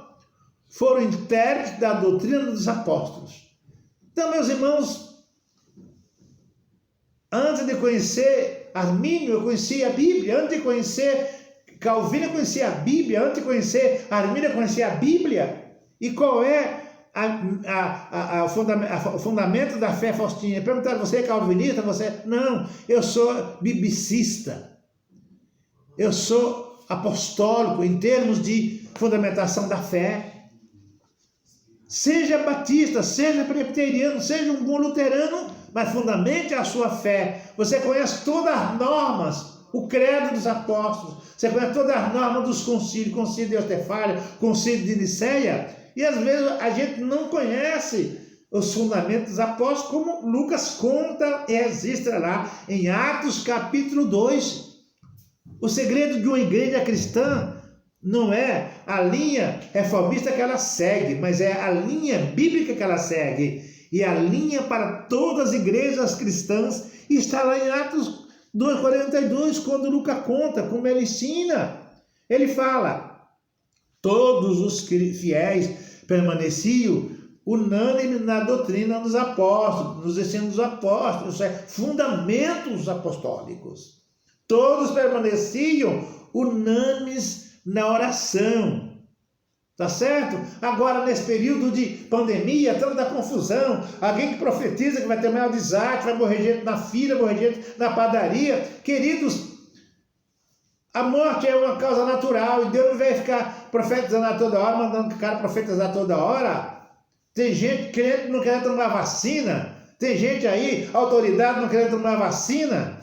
foram intérpretes da doutrina dos apóstolos. Então, meus irmãos, antes de conhecer Armínio, eu conhecia a Bíblia. Antes de conhecer Calvino, eu conhecia a Bíblia. Antes de conhecer Armínio, eu conhecia a Bíblia. E qual é o fundamento da fé faustina? Perguntaram, você é calvinista? Não, eu sou biblicista. Eu sou apostólico em termos de fundamentação da fé. Seja batista, seja presbiteriano, seja um bom luterano, mas fundamente a sua fé. Você conhece todas as normas, o credo dos apóstolos, você conhece todas as normas dos concílios, concílio de Eustefália, concílio de Niceia, e às vezes a gente não conhece os fundamentos dos apóstolos, como Lucas conta e registra lá em Atos capítulo 2. O segredo de uma igreja cristã não é a linha reformista que ela segue, mas é a linha bíblica que ela segue. E a linha para todas as igrejas cristãs está lá em Atos 2,42, quando Lucas conta como ele ensina. Ele fala, todos os fiéis permaneciam unânimes na doutrina dos apóstolos, nos ensinos dos apóstolos, isso é, fundamentos apostólicos. Todos permaneciam unânimes na oração. Tá certo? Agora, nesse período de pandemia, tanta confusão, alguém que profetiza que vai ter maior desastre, vai morrer gente na fila, morrer gente na padaria. Queridos, a morte é uma causa natural e Deus não vai ficar profetizando a toda hora, mandando o cara profetizar a toda hora. Tem gente querendo não querendo tomar vacina, tem gente aí, autoridade não querendo tomar vacina.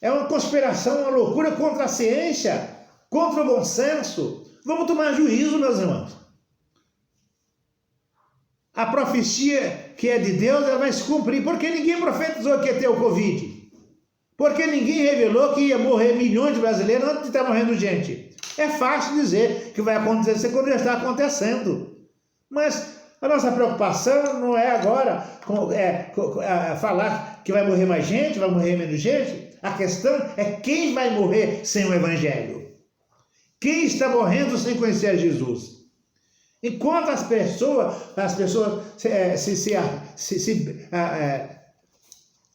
É uma conspiração, uma loucura contra a ciência, contra o bom senso. Vamos tomar juízo, meus irmãos. A profecia que é de Deus, ela vai se cumprir, porque ninguém profetizou que ia ter o Covid. Porque ninguém revelou que ia morrer milhões de brasileiros antes de estar morrendo gente. É fácil dizer que vai acontecer quando já está acontecendo. Mas a nossa preocupação não é agora falar que vai morrer mais gente, vai morrer menos gente. A questão é quem vai morrer sem o Evangelho. Quem está morrendo sem conhecer Jesus? Enquanto as pessoas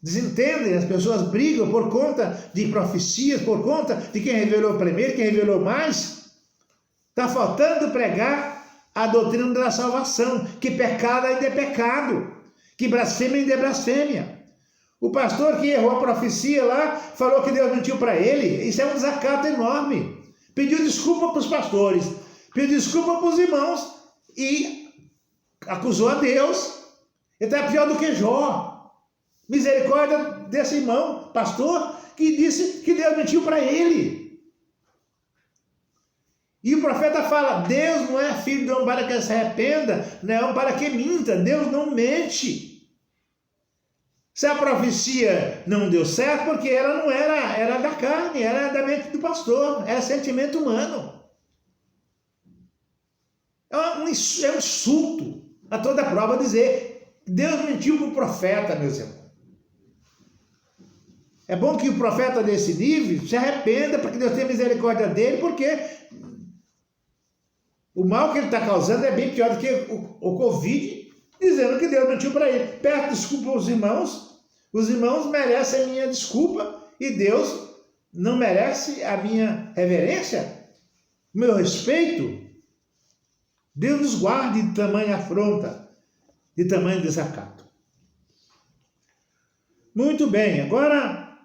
desentendem, as pessoas brigam por conta de profecias, por conta de quem revelou primeiro, quem revelou mais, está faltando pregar a doutrina da salvação, que pecado ainda é pecado, que blasfêmia ainda é blasfêmia. O pastor que errou a profecia lá, falou que Deus mentiu para ele, isso é um desacato enorme. Pediu desculpa para os pastores, pediu desculpa para os irmãos e acusou a Deus. Ele está pior do que Jó. Misericórdia desse irmão, pastor, que disse que Deus mentiu para ele. E o profeta fala, Deus não é filho de homem para que se arrependa, não para que minta, Deus não mente. Se a profecia não deu certo, porque ela não era da carne, era da mente do pastor, era sentimento humano. É um insulto a toda prova dizer, Deus mentiu para o profeta, meus irmãos. É bom que o profeta desse nível se arrependa, para que Deus tenha misericórdia dele, porque o mal que ele está causando é bem pior do que o Covid, dizendo que Deus mentiu para ele. Peço desculpa aos irmãos, os irmãos merecem a minha desculpa e Deus não merece a minha reverência, o meu respeito. Deus nos guarde de tamanha afronta, de tamanho desacato. Muito bem, agora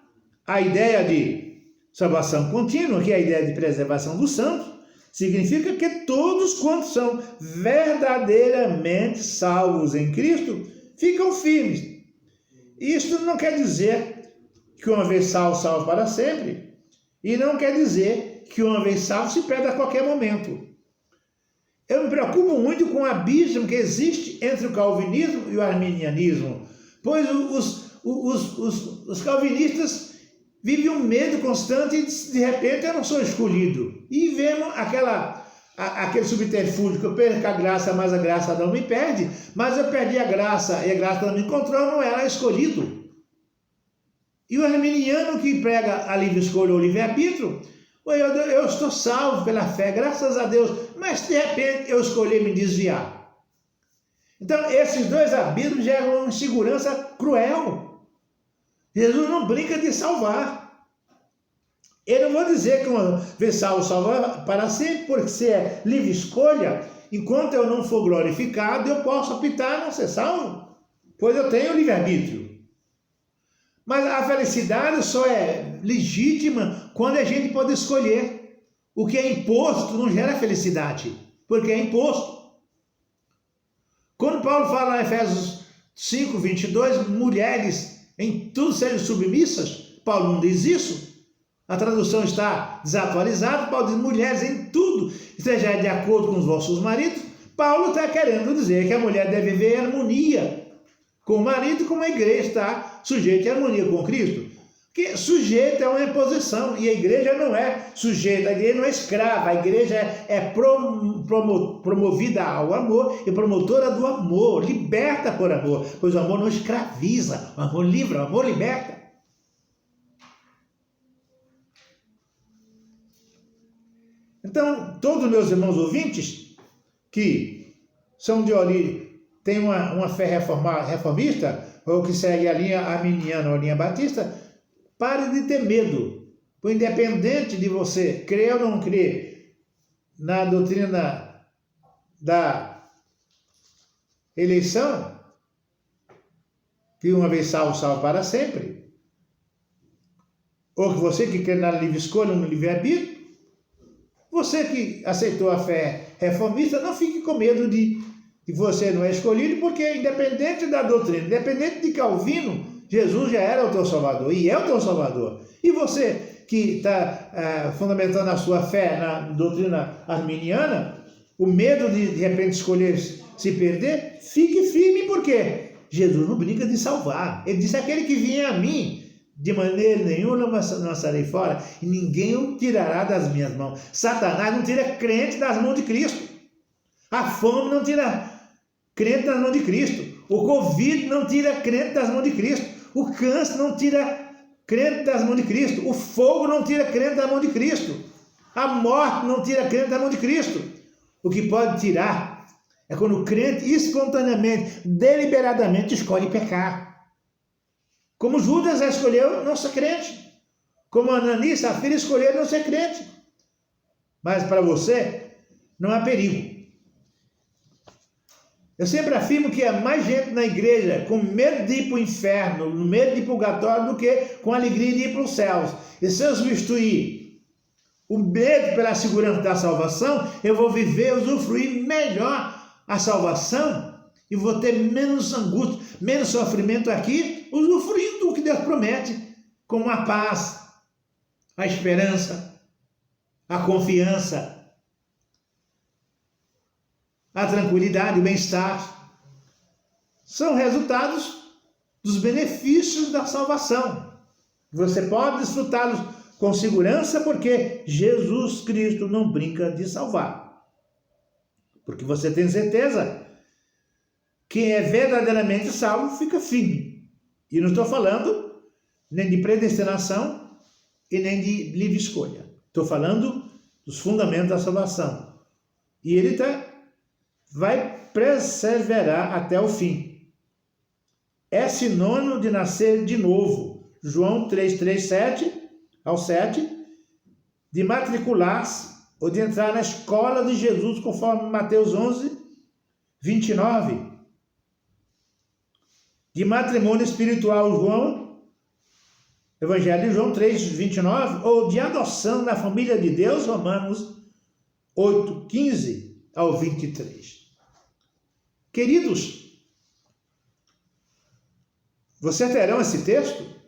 a ideia de salvação contínua, que é a ideia de preservação dos santos, significa que todos quantos são verdadeiramente salvos em Cristo, ficam firmes. Isto não quer dizer que uma vez salvo, salvo para sempre, e não quer dizer que uma vez salvo se perde a qualquer momento. Eu me preocupo muito com o abismo que existe entre o calvinismo e o arminianismo, pois os calvinistas vivem um medo constante e de repente eu não sou escolhido. E vemos aquele subterfúgio que eu perco a graça, mas a graça não me perde, mas eu perdi a graça e a graça não me encontrou, eu não era escolhido. E o arminiano que prega a livre escolha ou livre-arbítrio, eu estou salvo pela fé, graças a Deus, mas de repente eu escolhi me desviar. Então esses dois abismos geram uma insegurança cruel. Jesus não brinca de salvar. Eu não vou dizer que uma vez salvo, salva para sempre, porque se é livre escolha, enquanto eu não for glorificado, eu posso optar a não ser salvo, pois eu tenho livre-arbítrio. Mas a felicidade só é legítima quando a gente pode escolher. O que é imposto não gera felicidade, porque é imposto. Quando Paulo fala em Efésios 5, 22, mulheres em tudo sejam submissas, Paulo não diz isso. A tradução está desatualizada, Paulo diz mulheres em tudo estejam de acordo com os vossos maridos. Paulo está querendo dizer que a mulher deve viver em harmonia com o marido, como a igreja está sujeita em harmonia com Cristo. Porque sujeito é uma imposição, e a igreja não é sujeita, a igreja não é escrava, a igreja é promovida ao amor e promotora do amor, liberta por amor, pois o amor não escraviza, o amor livra, o amor liberta. Então, todos os meus irmãos ouvintes, que são de origem, têm uma fé reformista, ou que segue a linha arminiana ou a linha batista, pare de ter medo. Independente de você crer ou não crer na doutrina da eleição, que uma vez salvo, salvo para sempre, ou que você que quer na livre escolha, no livre-arbítrio, você que aceitou a fé reformista, não fique com medo de você não é escolhido, porque independente da doutrina, independente de Calvino, Jesus já era o teu Salvador, e é o teu Salvador. E você que está fundamentando a sua fé na doutrina arminiana, o medo de repente escolher se perder, fique firme, porque Jesus não brinca de salvar. Ele disse: aquele que vier a mim, de maneira nenhuma não lançarei fora, e ninguém o tirará das minhas mãos. Satanás não tira crente das mãos de Cristo. A fome não tira crente das mãos de Cristo. O Covid não tira crente das mãos de Cristo. O câncer não tira crente das mãos de Cristo. O fogo não tira crente das mãos de Cristo. A morte não tira crente das mãos de Cristo. O que pode tirar é quando o crente espontaneamente, deliberadamente escolhe pecar. Como Judas escolheu não ser crente. Como Ananias e Safira escolheram não ser crente. Mas para você não há perigo. Eu sempre afirmo que há mais gente na igreja com medo de ir para o inferno, no medo de ir para o purgatório, do que com alegria de ir para os céus. E se eu substituir o medo pela segurança da salvação, eu vou viver, usufruir melhor a salvação e vou ter menos angústia, menos sofrimento aqui, usufruindo o que Deus promete, como a paz, a esperança, a confiança, a tranquilidade, o bem-estar. São resultados dos benefícios da salvação. Você pode desfrutá-los com segurança, porque Jesus Cristo não brinca de salvar. Porque você tem certeza, quem é verdadeiramente salvo fica firme. E não estou falando nem de predestinação e nem de livre escolha. Estou falando dos fundamentos da salvação. E ele vai perseverar até o fim. É sinônimo de nascer de novo. João 3:7 ao 7, de matricular-se ou de entrar na escola de Jesus, conforme Mateus 11:29. De matrimônio espiritual, João, Evangelho de João 3:29, ou de adoção na família de Deus, Romanos 8:15 ao 23. Queridos, vocês terão esse texto?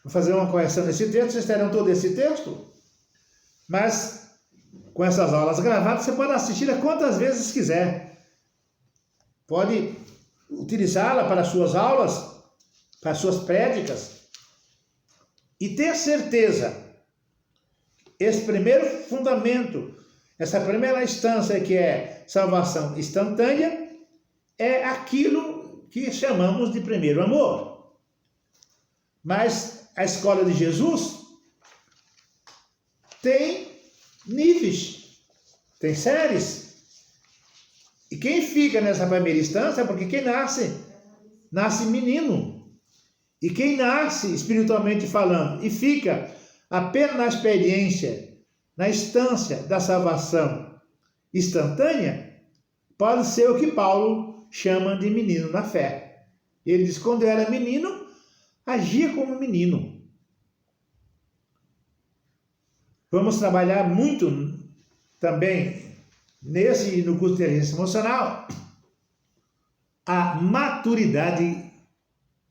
Vou fazer uma correção nesse texto, vocês terão todo esse texto? Mas, com essas aulas gravadas, você pode assistir quantas vezes quiser. Pode utilizá-la para as suas aulas, para as suas prédicas. E ter certeza, esse primeiro fundamento, essa primeira instância que é salvação instantânea, é aquilo que chamamos de primeiro amor. Mas a escola de Jesus tem níveis, tem séries. E quem fica nessa primeira instância é porque quem nasce menino. E quem nasce espiritualmente falando e fica apenas na experiência, na instância da salvação instantânea, pode ser o que Paulo chama de menino na fé. Ele diz: quando eu era menino, agia como menino. Vamos trabalhar muito também no curso de inteligência emocional, a maturidade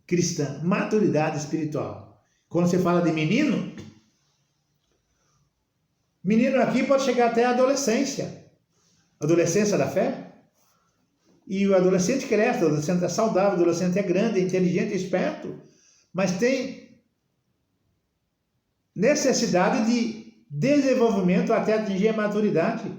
cristã, maturidade espiritual. Quando você fala de menino, menino aqui pode chegar até a adolescência da fé. E o adolescente cresce, o adolescente é saudável, o adolescente é grande, é inteligente, é esperto, mas tem necessidade de desenvolvimento até atingir a maturidade.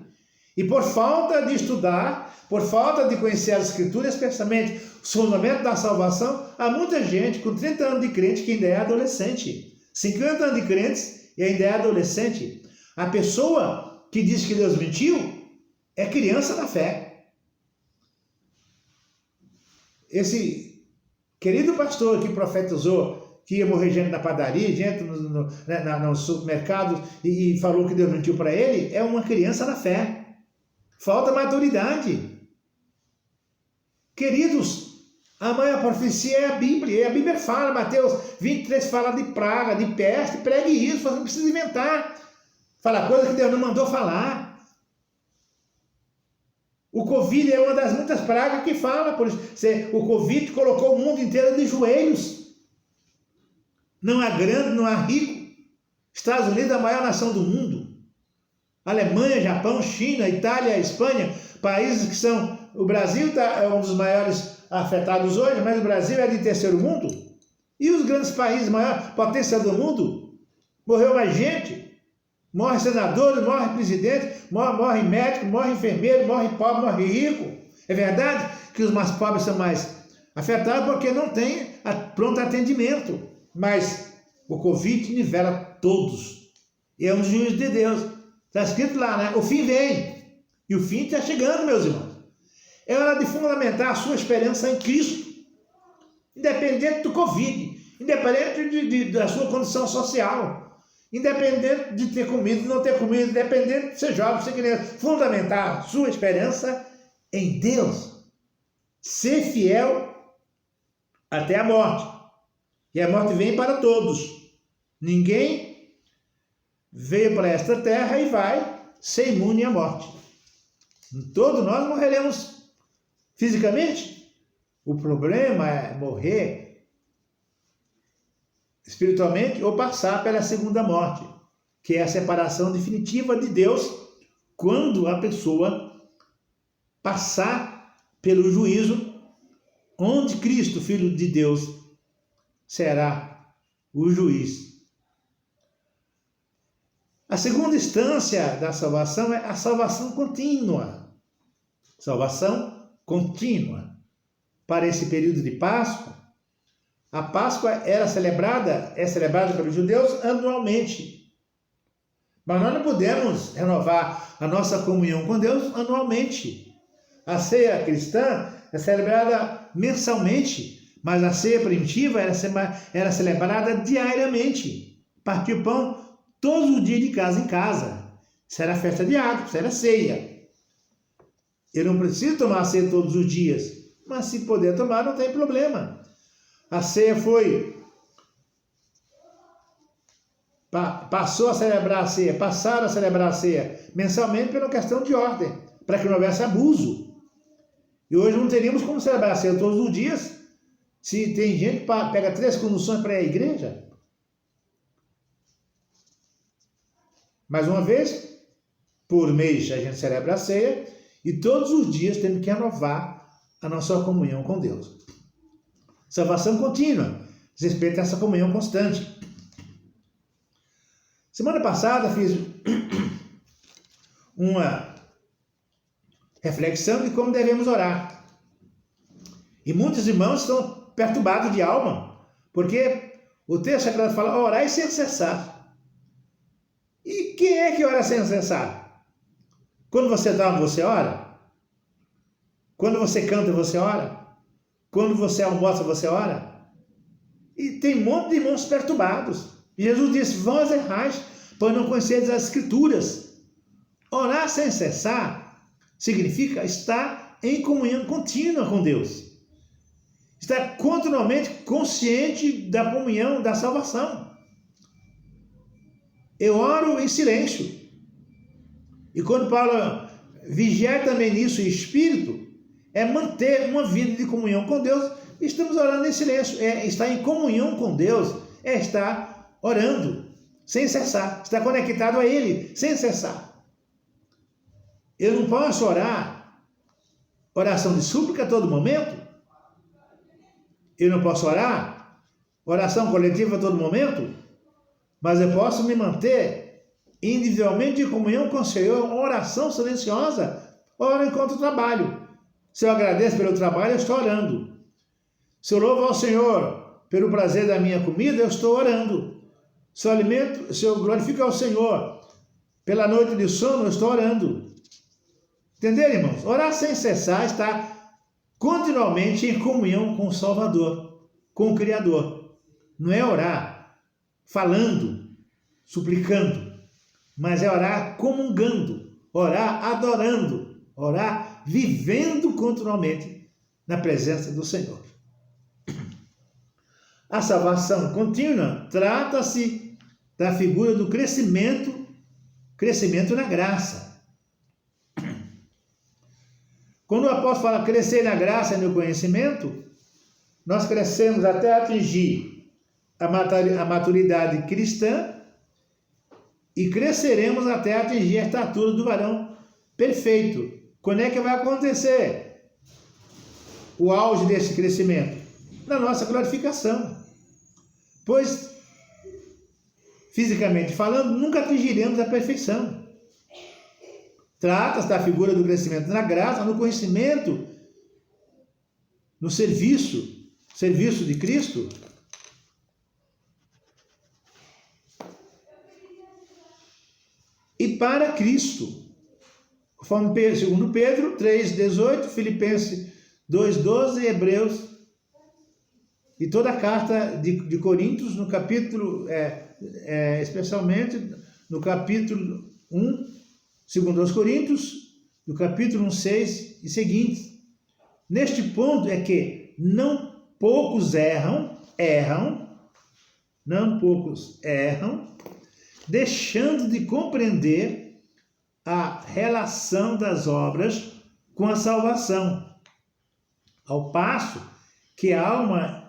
E por falta de estudar, por falta de conhecer as Escrituras, especialmente os fundamentos da salvação, há muita gente com 30 anos de crente que ainda é adolescente, 50 anos de crentes e ainda é adolescente. A pessoa que diz que Deus mentiu é criança na fé. Esse querido pastor que profetizou que ia morrer gente na padaria, gente no supermercado e falou que Deus mentiu para ele, é uma criança na fé. Falta maturidade. Queridos, a maior profecia é a Bíblia. E a Bíblia fala, Mateus 23 fala de praga, de peste. Pregue isso, você não precisa inventar. Fala coisa que Deus não mandou falar. O Covid é uma das muitas pragas que fala. Por isso, o Covid colocou o mundo inteiro de joelhos. Não há grande, não há rico. Estados Unidos é a maior nação do mundo. Alemanha, Japão, China, Itália, Espanha, países que são... O Brasil é um dos maiores afetados hoje, mas o Brasil é de terceiro mundo. E os grandes países, maior potência do mundo, morreu mais gente. Morre senador, morre presidente, morre médico, morre enfermeiro, morre pobre, morre rico. É verdade que os mais pobres são mais afetados porque não tem pronto atendimento. Mas o Covid nivela todos. E é um juízo de Deus. Está escrito lá, né? O fim vem. E o fim está chegando, meus irmãos. É hora de fundamentar a sua esperança em Cristo. Independente do Covid. Independente da sua condição social. Independente de ter comido, não ter comido, independente de ser jovem, ser criança, fundamentar sua esperança em Deus. Ser fiel até a morte. E a morte vem para todos. Ninguém veio para esta terra e vai ser imune à morte. Todos nós morreremos fisicamente. O problema é morrer espiritualmente ou passar pela segunda morte, que é a separação definitiva de Deus, quando a pessoa passar pelo juízo, onde Cristo, Filho de Deus, será o juiz. A segunda instância da salvação é a salvação contínua. Salvação contínua. Para esse período de Páscoa, a Páscoa é celebrada pelos judeus anualmente. Mas nós não podemos renovar a nossa comunhão com Deus anualmente. A ceia cristã é celebrada mensalmente, mas a ceia primitiva era celebrada diariamente. Partir o pão todos os dias de casa em casa. Isso era festa de água, isso era ceia. Eu não preciso tomar a ceia todos os dias, mas se puder tomar, não tem problema. A ceia passaram a celebrar a ceia mensalmente pela questão de ordem, para que não houvesse abuso. E hoje não teríamos como celebrar a ceia todos os dias, se tem gente que pega 3 conduções para ir à igreja. Mais uma vez, por mês a gente celebra a ceia, e todos os dias temos que renovar a nossa comunhão com Deus. Salvação contínua, respeita essa comunhão constante. Semana passada fiz uma reflexão de como devemos orar. E muitos irmãos estão perturbados de alma, porque o texto sagrado fala, orai sem cessar. E quem é que ora sem cessar? Quando você dorme, você ora? Quando você canta, você ora? Quando você almoça, você ora? E tem um monte de irmãos perturbados. Jesus disse, vós errais, pois não conheceis as Escrituras. Orar sem cessar significa estar em comunhão contínua com Deus. Estar continuamente consciente da comunhão, da salvação. Eu oro em silêncio. E quando Paulo vigiar também nisso em espírito, é manter uma vida de comunhão com Deus. Estamos orando em silêncio. É estar em comunhão com Deus. É estar orando sem cessar. Estar conectado a Ele sem cessar. Eu não posso orar oração de súplica a todo momento. Eu não posso orar oração coletiva a todo momento. Mas eu posso me manter individualmente em comunhão com o Senhor. Uma oração silenciosa. Ora enquanto trabalho. Se eu agradeço pelo trabalho, eu estou orando. Se eu louvo ao Senhor pelo prazer da minha comida, eu estou orando. Se eu glorifico ao Senhor pela noite de sono, eu estou orando. Entenderam, irmãos? Orar sem cessar está continuamente em comunhão com o Salvador, com o Criador. Não é orar falando, suplicando, mas é orar comungando, orar adorando, orar vivendo continuamente na presença do Senhor. A salvação contínua trata-se da figura do crescimento na graça. Quando o apóstolo fala crescer na graça e no conhecimento, nós crescemos até atingir a maturidade cristã e cresceremos até atingir a estatura do varão perfeito. Quando é que vai acontecer o auge desse crescimento? Na nossa glorificação. Pois, fisicamente falando, nunca atingiremos a perfeição. Trata-se da figura do crescimento na graça, no conhecimento, no serviço de Cristo. E para Cristo. Conforme segundo Pedro 3,18, Filipenses 2,12 e Hebreus, e toda a carta de Coríntios, no capítulo, especialmente no capítulo 1, segundo aos Coríntios, no capítulo 1, 6 e seguintes. Neste ponto é que não poucos erram, deixando de compreender a relação das obras com a salvação, ao passo que a alma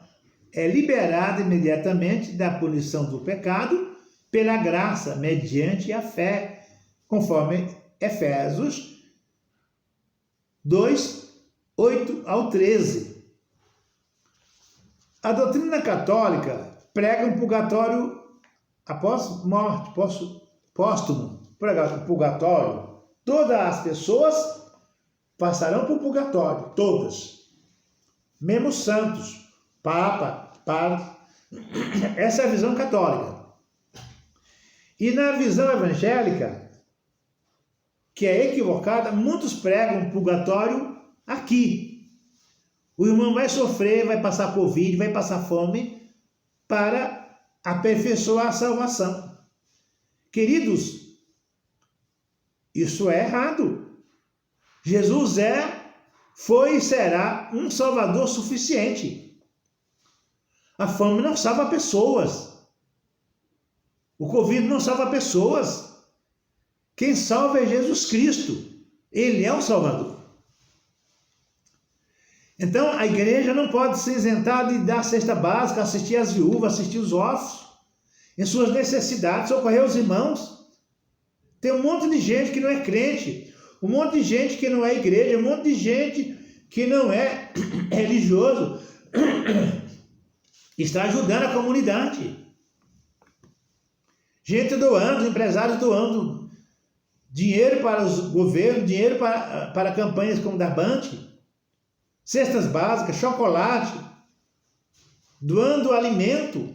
é liberada imediatamente da punição do pecado pela graça, mediante a fé, conforme Efésios 2, 8 ao 13. A doutrina católica prega um purgatório após morte, póstumo. Purgatório. Todas as pessoas passarão por purgatório, todas. Mesmo santos, papa, padre. Essa é a visão católica. E na visão evangélica, que é equivocada, muitos pregam purgatório aqui. O irmão vai sofrer, vai passar Covid, vai passar fome para aperfeiçoar a salvação. Queridos, isso é errado. Jesus foi e será um Salvador suficiente. A fome não salva pessoas. O Covid não salva pessoas. Quem salva é Jesus Cristo. Ele é o Salvador. Então, a igreja não pode se isentar de dar cesta básica, assistir as viúvas, assistir os órfãos, em suas necessidades, socorrer os irmãos. Tem um monte de gente que não é crente, um monte de gente que não é igreja, um monte de gente que não é religioso, está ajudando a comunidade. Gente doando, empresários doando dinheiro para os governos, dinheiro para campanhas como da Band, cestas básicas, chocolate, doando alimento.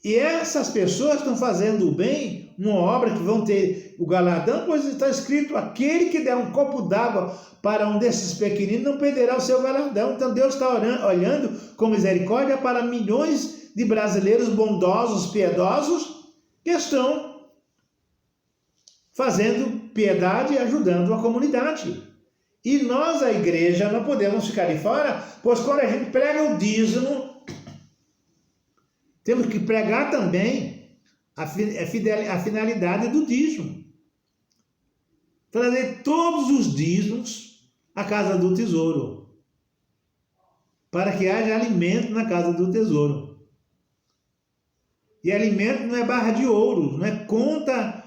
E essas pessoas estão fazendo o bem, uma obra que vão ter o galardão, pois está escrito, aquele que der um copo d'água para um desses pequeninos não perderá o seu galardão. Então Deus está olhando com misericórdia para milhões de brasileiros bondosos, piedosos, que estão fazendo piedade e ajudando a comunidade. E nós, a igreja, não podemos ficar de fora, pois quando a gente prega o dízimo, temos que pregar também a finalidade do dízimo. Trazer todos os dízimos à casa do tesouro, para que haja alimento na casa do tesouro. E alimento não é barra de ouro, não é conta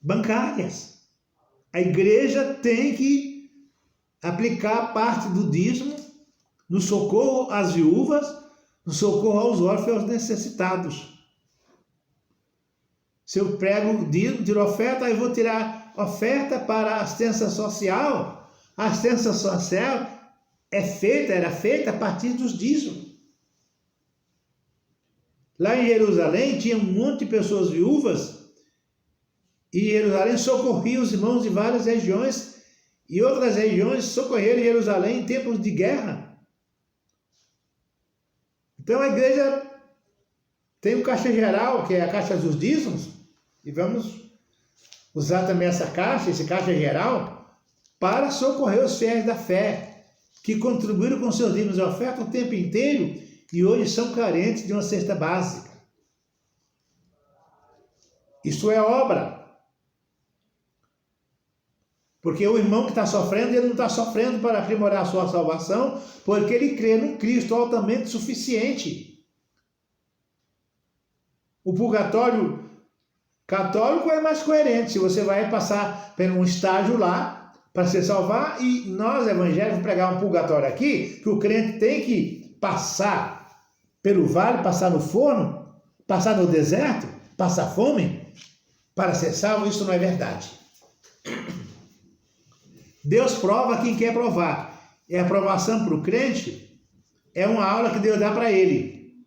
bancárias. A igreja tem que aplicar parte do dízimo no socorro às viúvas, no socorro aos órfãos e aos necessitados. Se eu prego o dízimo, tiro oferta, aí vou tirar oferta para a assistência social. A assistência social era feita a partir dos dízimos. Lá em Jerusalém tinha um monte de pessoas viúvas, e Jerusalém socorria os irmãos de várias regiões, e outras regiões socorreram Jerusalém em tempos de guerra. Então a igreja tem um caixa geral, que é a caixa dos dízimos, e vamos usar também essa caixa geral, para socorrer os fiéis da fé, que contribuíram com seus dízimos e ofertas o tempo inteiro e hoje são carentes de uma cesta básica. Isso é obra. Porque o irmão que está sofrendo, ele não está sofrendo para aprimorar a sua salvação, porque ele crê num Cristo altamente suficiente. O purgatório católico é mais coerente. Se você vai passar por um estágio lá para se salvar, e nós evangélicos pregar um purgatório aqui, que o crente tem que passar pelo vale, passar no forno, passar no deserto, passar fome para ser salvo, isso não é verdade. Deus prova quem quer provar. E a aprovação para o crente é uma aula que Deus dá para ele.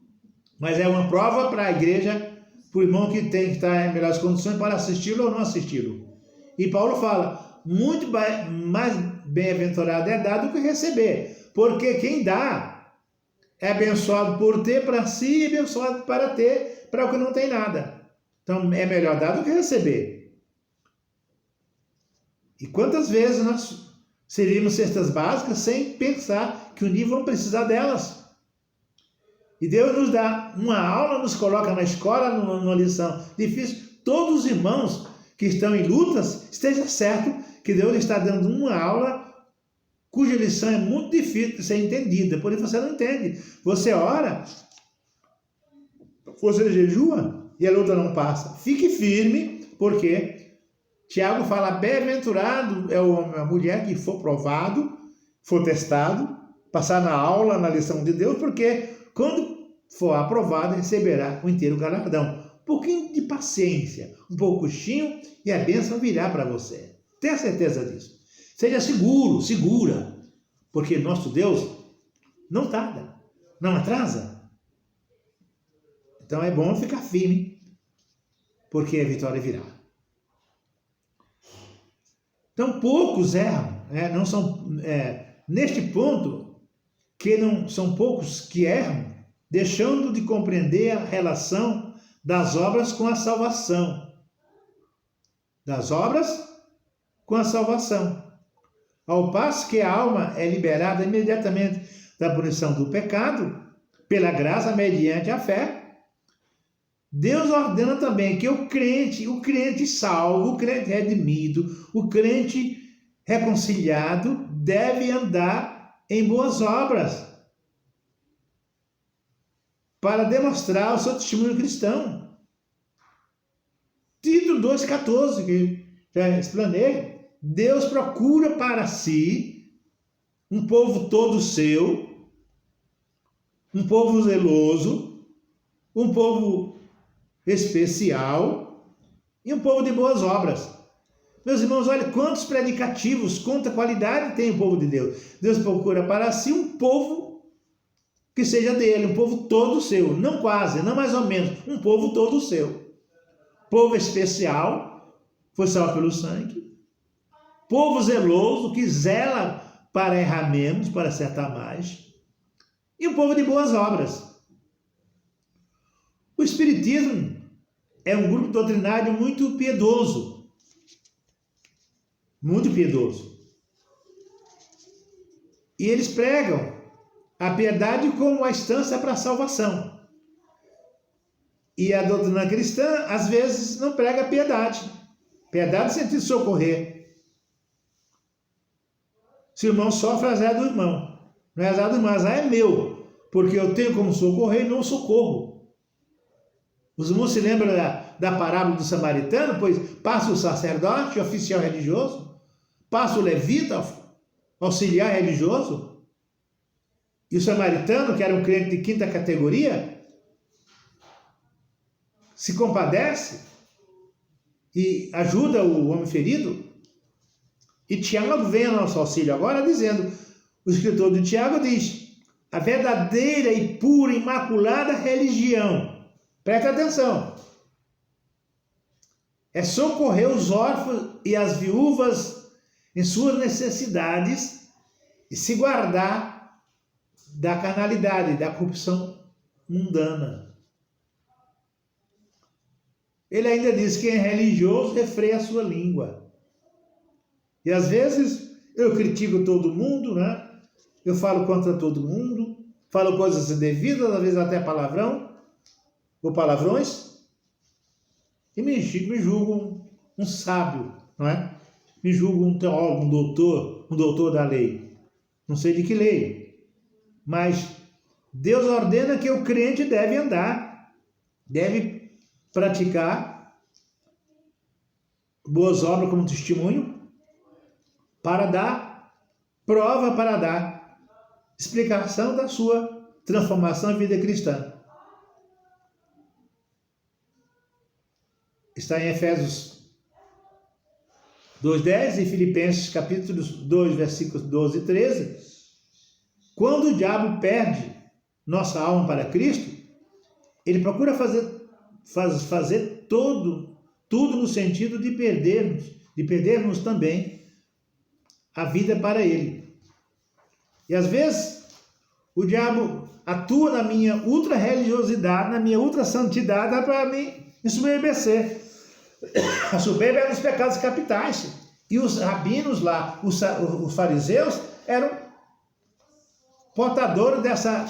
Mas é uma prova para a igreja, para o irmão que tem que estar em melhores condições para assisti-lo ou não assisti-lo. E Paulo fala, muito mais bem-aventurado é dar do que receber. Porque quem dá é abençoado por ter para si e abençoado para ter para o que não tem nada. Então é melhor dar do que receber. E quantas vezes nós servimos cestas básicas sem pensar que um dia vamos precisar delas? E Deus nos dá uma aula, nos coloca na escola, numa lição difícil. Todos os irmãos que estão em lutas, esteja certo que Deus está dando uma aula cuja lição é muito difícil de ser entendida. Por isso você não entende. Você ora, você jejua e a luta não passa. Fique firme, porque Tiago fala, bem-aventurado é a mulher que for provado, for testado, passar na aula, na lição de Deus, porque quando for aprovado, receberá o inteiro galardão. Um pouquinho de paciência, um pouquinho, e a bênção virá para você. Tenha certeza disso. Seja seguro, segura, porque nosso Deus não tarda, não atrasa. Então é bom ficar firme, porque a vitória virá. Então, poucos erram, não são, neste ponto, que não são poucos que erram, deixando de compreender a relação das obras com a salvação. Das obras com a salvação. Ao passo que a alma é liberada imediatamente da punição do pecado, pela graça mediante a fé, Deus ordena também que o crente salvo, o crente redimido, o crente reconciliado deve andar em boas obras para demonstrar o seu testemunho cristão. Tito 2,14, que já explanei, Deus procura para si um povo todo seu, um povo zeloso, um povo especial e um povo de boas obras. Meus irmãos, olha quantos predicativos, quanta qualidade tem o povo de Deus. Deus procura para si um povo que seja dele, um povo todo seu, não quase, não mais ou menos, um povo todo seu. Povo especial, foi salvo pelo sangue. Povo zeloso, que zela para errar menos, para acertar mais. E um povo de boas obras. O Espiritismo é um grupo doutrinário muito piedoso. Muito piedoso. E eles pregam a piedade como a instância para a salvação. E a doutrina cristã, às vezes, não prega a piedade. Piedade no sentido de socorrer. Se o irmão sofre, azar do irmão. Não é azar do irmão, azar é meu. Porque eu tenho como socorrer e não socorro. Os irmãos se lembram da parábola do samaritano? Pois passa o sacerdote, oficial religioso, passa o levita, auxiliar religioso, e o samaritano, que era um crente de quinta categoria, se compadece e ajuda o homem ferido. E Tiago vem ao nosso auxílio agora dizendo, o escritor de Tiago diz, a verdadeira e pura, imaculada religião, presta atenção, é socorrer os órfãos e as viúvas em suas necessidades e se guardar da carnalidade, da corrupção mundana. ele ainda diz que quem é religioso refreia a sua língua. E às vezes eu critico todo mundo, né? Eu falo contra todo mundo, falo coisas indevidas, às vezes até palavrão, ou palavrões, e me julgo um sábio, não é? Me julgo um teólogo, um doutor da lei. Não sei de que lei, mas Deus ordena que o crente deve andar, deve praticar boas obras como testemunho, para dar prova, para dar explicação da sua transformação em vida cristã. Está em Efésios 2:10 e Filipenses capítulo 2, versículos 12 e 13. Quando o diabo perde nossa alma para Cristo, ele procura fazer tudo no sentido de perdermos também a vida para ele. E às vezes o diabo atua na minha ultra religiosidade, na minha ultra santidade, para me ensoberbecer. A soberba é um dos pecados capitais. E os rabinos lá, os fariseus, eram portadores dessa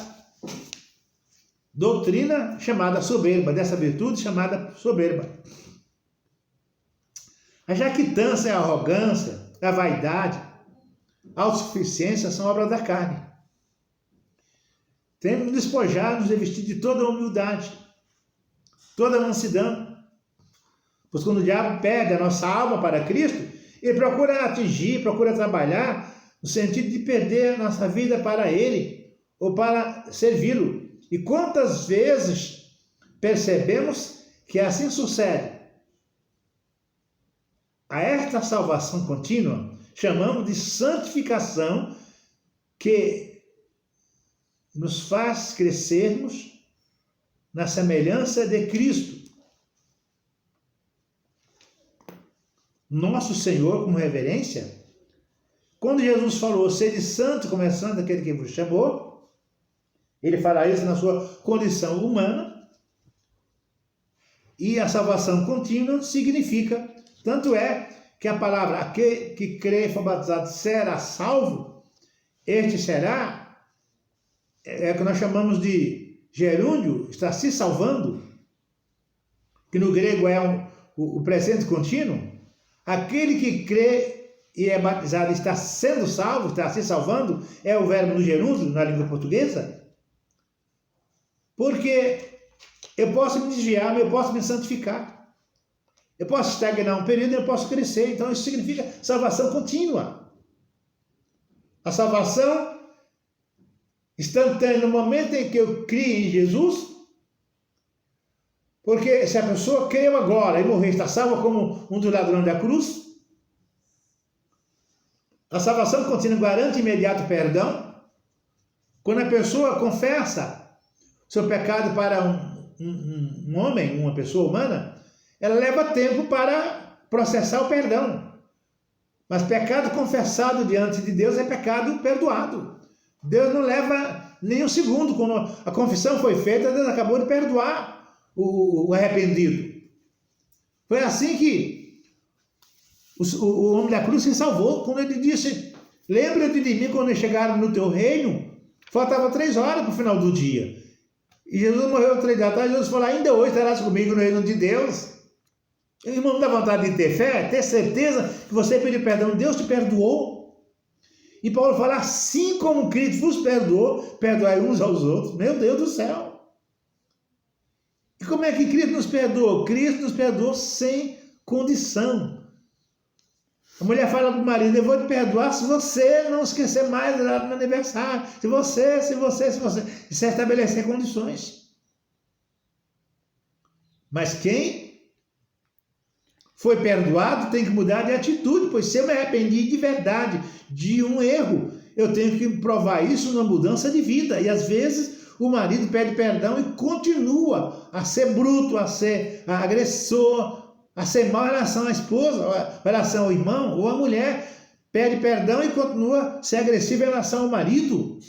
doutrina chamada soberba, dessa virtude chamada soberba. A jactância, a arrogância, a vaidade, a autossuficiência são obras da carne. Temos que despojar-nos e vestir de toda a humildade, toda a mansidão. Pois quando o diabo perde a nossa alma para Cristo, ele procura atingir, procura trabalhar no sentido de perder a nossa vida para Ele ou para servi-lo. E quantas vezes percebemos que assim sucede? A esta salvação contínua chamamos de santificação, que nos faz crescermos na semelhança de Cristo. Nosso Senhor, com reverência, quando Jesus falou, sede santo, como é santo aquele que vos chamou, ele fala isso na sua condição humana, e a salvação contínua significa, tanto é que a palavra, aquele que crê e for batizado será salvo, este será, é o que nós chamamos de gerúndio, está se salvando, que no grego é o presente contínuo. Aquele que crê e é batizado está sendo salvo, está se salvando, é o verbo no gerúndio, na língua portuguesa. Porque eu posso me desviar, eu posso me santificar. Eu posso estagnar um período, eu posso crescer. Então isso significa salvação contínua. A salvação instantânea no momento em que eu crio em Jesus. Porque se a pessoa creu agora e morrer, está salva como um dos ladrões da cruz. A salvação contínua garante imediato perdão. Quando a pessoa confessa seu pecado para um homem, uma pessoa humana, ela leva tempo para processar o perdão. Mas pecado confessado diante de Deus é pecado perdoado. Deus não leva nem um segundo. Quando a confissão foi feita, Deus acabou de perdoar o arrependido. Foi assim que o homem da cruz se salvou, quando ele disse, lembra-te de mim quando chegaram no teu reino. Faltava 3 horas para o final do dia. E Jesus morreu 3 da tarde. Jesus falou, ainda hoje estarás comigo no reino de Deus. Irmão, não dá vontade de ter fé, ter certeza que você pediu perdão, Deus te perdoou. E Paulo fala, assim como Cristo vos perdoou, perdoai uns aos outros. Meu Deus do céu. E como é que Cristo nos perdoou? Cristo nos perdoou sem condição. A mulher fala para o marido, eu vou te perdoar se você não esquecer mais do meu aniversário. Se você. Isso é estabelecer condições. Mas quem foi perdoado tem que mudar de atitude, pois se eu me arrependi de verdade de um erro, eu tenho que provar isso na mudança de vida. E às vezes o marido pede perdão e continua a ser bruto, a ser agressor, a ser mau em relação à esposa, em relação ao irmão, ou a mulher pede perdão e continua a ser agressiva em relação ao marido.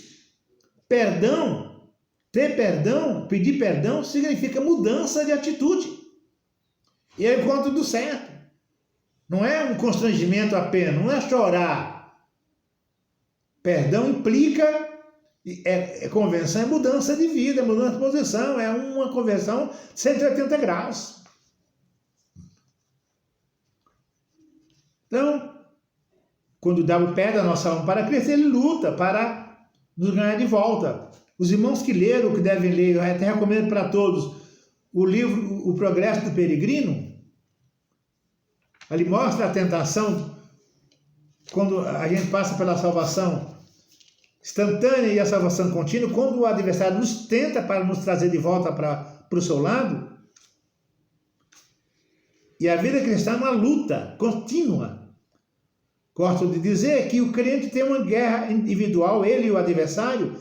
Perdão, ter perdão, pedir perdão significa mudança de atitude. e é o encontro do certo. Não é um constrangimento apenas, não é chorar. Perdão implica, convenção é mudança de vida, é mudança de posição, é uma conversão de 180 graus. Então, quando o diabo perde a nossa alma para Cristo, ele luta para nos ganhar de volta. Os irmãos que leram, que devem ler, eu até recomendo para todos, o livro O Progresso do Peregrino. Ali mostra a tentação quando a gente passa pela salvação instantânea e a salvação contínua, quando o adversário nos tenta para nos trazer de volta para o seu lado. E a vida cristã é uma luta contínua. Gosto de dizer que o crente tem uma guerra individual, ele e o adversário.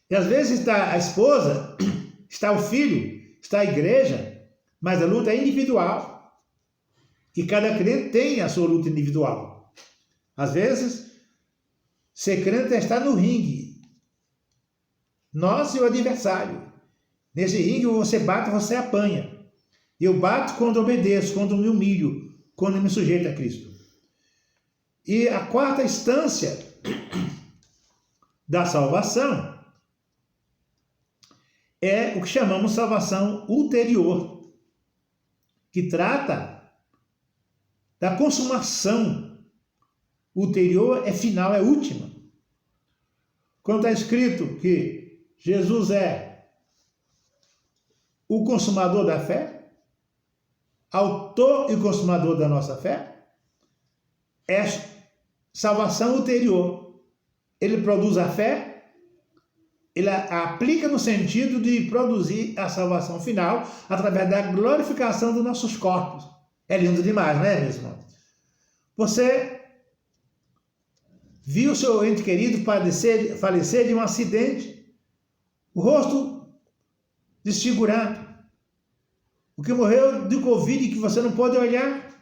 E às vezes está a esposa, está o filho, está a igreja, mas a luta é individual. E cada crente tem a sua luta individual. Às vezes, ser crente é estar no ringue. Nós e o adversário. Nesse ringue, você bate, você apanha. Eu bato quando obedeço, quando me humilho, quando me sujeito a Cristo. E a quarta instância da salvação é o que chamamos salvação ulterior, que trata da consumação. Ulterior é final, é última. Quando está escrito que Jesus é o consumador da fé, autor e consumador da nossa fé, é salvação ulterior. Ele produz a fé, ele a aplica no sentido de produzir a salvação final através da glorificação dos nossos corpos. É lindo demais, não é, meu irmão? Você viu seu ente querido falecer de um acidente, o rosto desfigurado. O que morreu de Covid, que você não pode olhar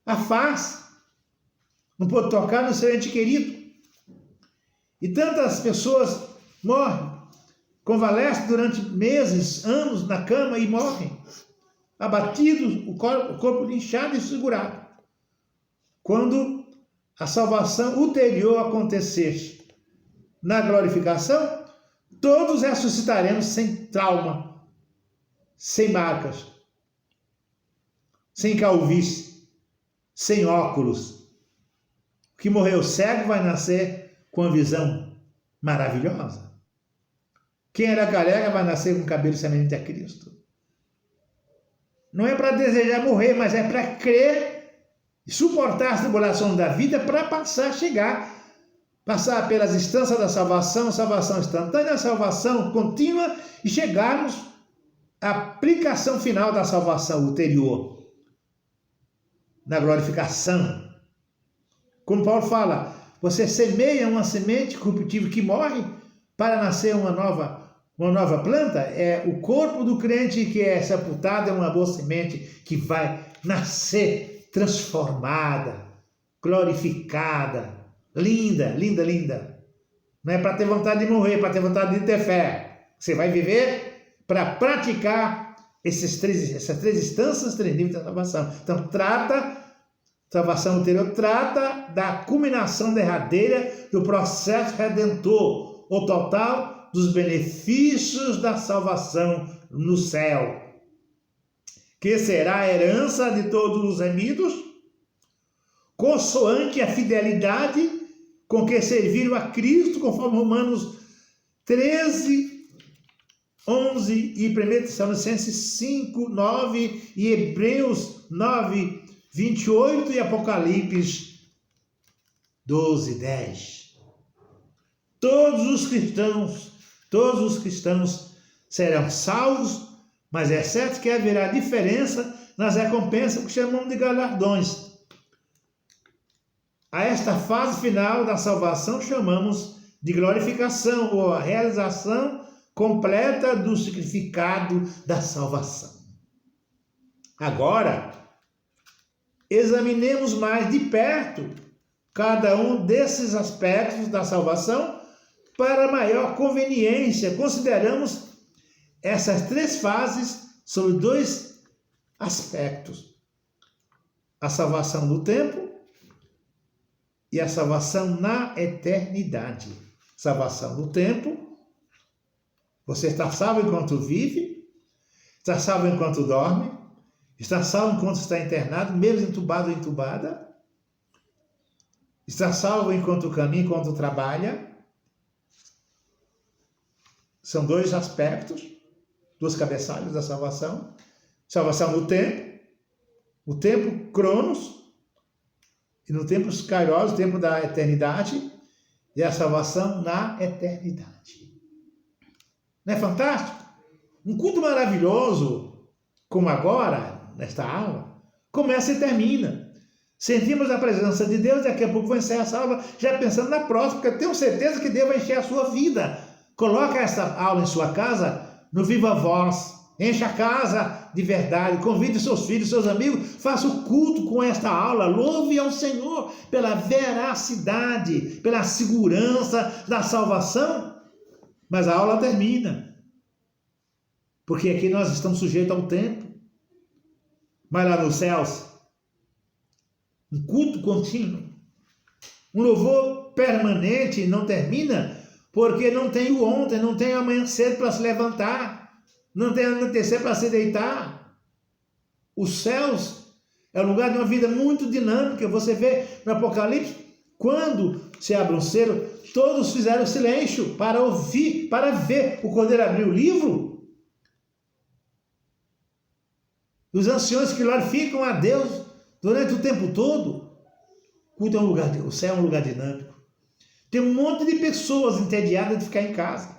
a face, não pode tocar no seu ente querido. E tantas pessoas morrem, convalescem durante meses, anos na cama e morrem, abatidos, o corpo inchado e desfigurado. Quando a salvação ulterior acontecer na glorificação, todos ressuscitaremos sem trauma, sem marcas, sem calvície, sem óculos. O que morreu cego vai nascer com uma visão maravilhosa. Quem era careca vai nascer com cabelo semelhante a Cristo. Não é para desejar morrer, mas é para crer e suportar as tribulações da vida para passar pelas instâncias da salvação, salvação instantânea, salvação contínua e chegarmos à aplicação final da salvação ulterior, na glorificação. Como Paulo fala, você semeia uma semente corruptível que morre para nascer uma nova planta. É o corpo do crente que é sepultado, é uma boa semente que vai nascer transformada, glorificada, linda, linda, linda. Não é para ter vontade de morrer, para ter vontade de ter fé. Você vai viver para praticar essas três instâncias, três níveis da salvação. Então, salvação ulterior trata da culminação derradeira do processo redentor, o total dos benefícios da salvação no céu, que será a herança de todos os remidos, consoante a fidelidade com que serviram a Cristo, conforme Romanos 13, 11 e 1 Tessalonicenses 5, 9 e Hebreus 9, 28 e Apocalipse 12, 10. Todos os cristãos serão salvos, mas é certo que haverá diferença nas recompensas que chamamos de galardões. A esta fase final da salvação chamamos de glorificação, ou a realização completa do significado da salvação. Agora, examinemos mais de perto cada um desses aspectos da salvação para maior conveniência. Consideramos essas três fases sobre dois aspectos: a salvação no tempo e a salvação na eternidade. Salvação no tempo, você está salvo enquanto vive, está salvo enquanto dorme, está salvo enquanto está internado, mesmo entubado ou entubada, está salvo enquanto caminha, enquanto trabalha. São dois aspectos, duas cabeçalhos da salvação. Salvação no tempo, o tempo cronos, e no tempo kairos, o tempo da eternidade, e a salvação na eternidade. Não é fantástico? Um culto maravilhoso, como agora, nesta aula, começa e termina. Sentimos a presença de Deus, daqui a pouco vou encerrar essa aula, já pensando na próxima, porque eu tenho certeza que Deus vai encher a sua vida. Coloca essa aula em sua casa, no Viva Voz. Encha a casa de verdade, convide seus filhos, seus amigos, faça o culto com esta aula, louve ao Senhor pela veracidade, pela segurança da salvação. Mas a aula termina, porque aqui nós estamos sujeitos ao tempo. Mas lá nos céus, um culto contínuo, um louvor permanente não termina, porque não tem o ontem, não tem o amanhã cedo para se levantar. Não tem anoitecer para se deitar. Os céus é um lugar de uma vida muito dinâmica. Você vê no Apocalipse, quando se abre um selo, todos fizeram silêncio para ouvir, para ver o Cordeiro abrir o livro. Os anciões que glorificam a Deus durante o tempo todo. O céu é um lugar dinâmico. Tem um monte de pessoas entediadas de ficar em casa.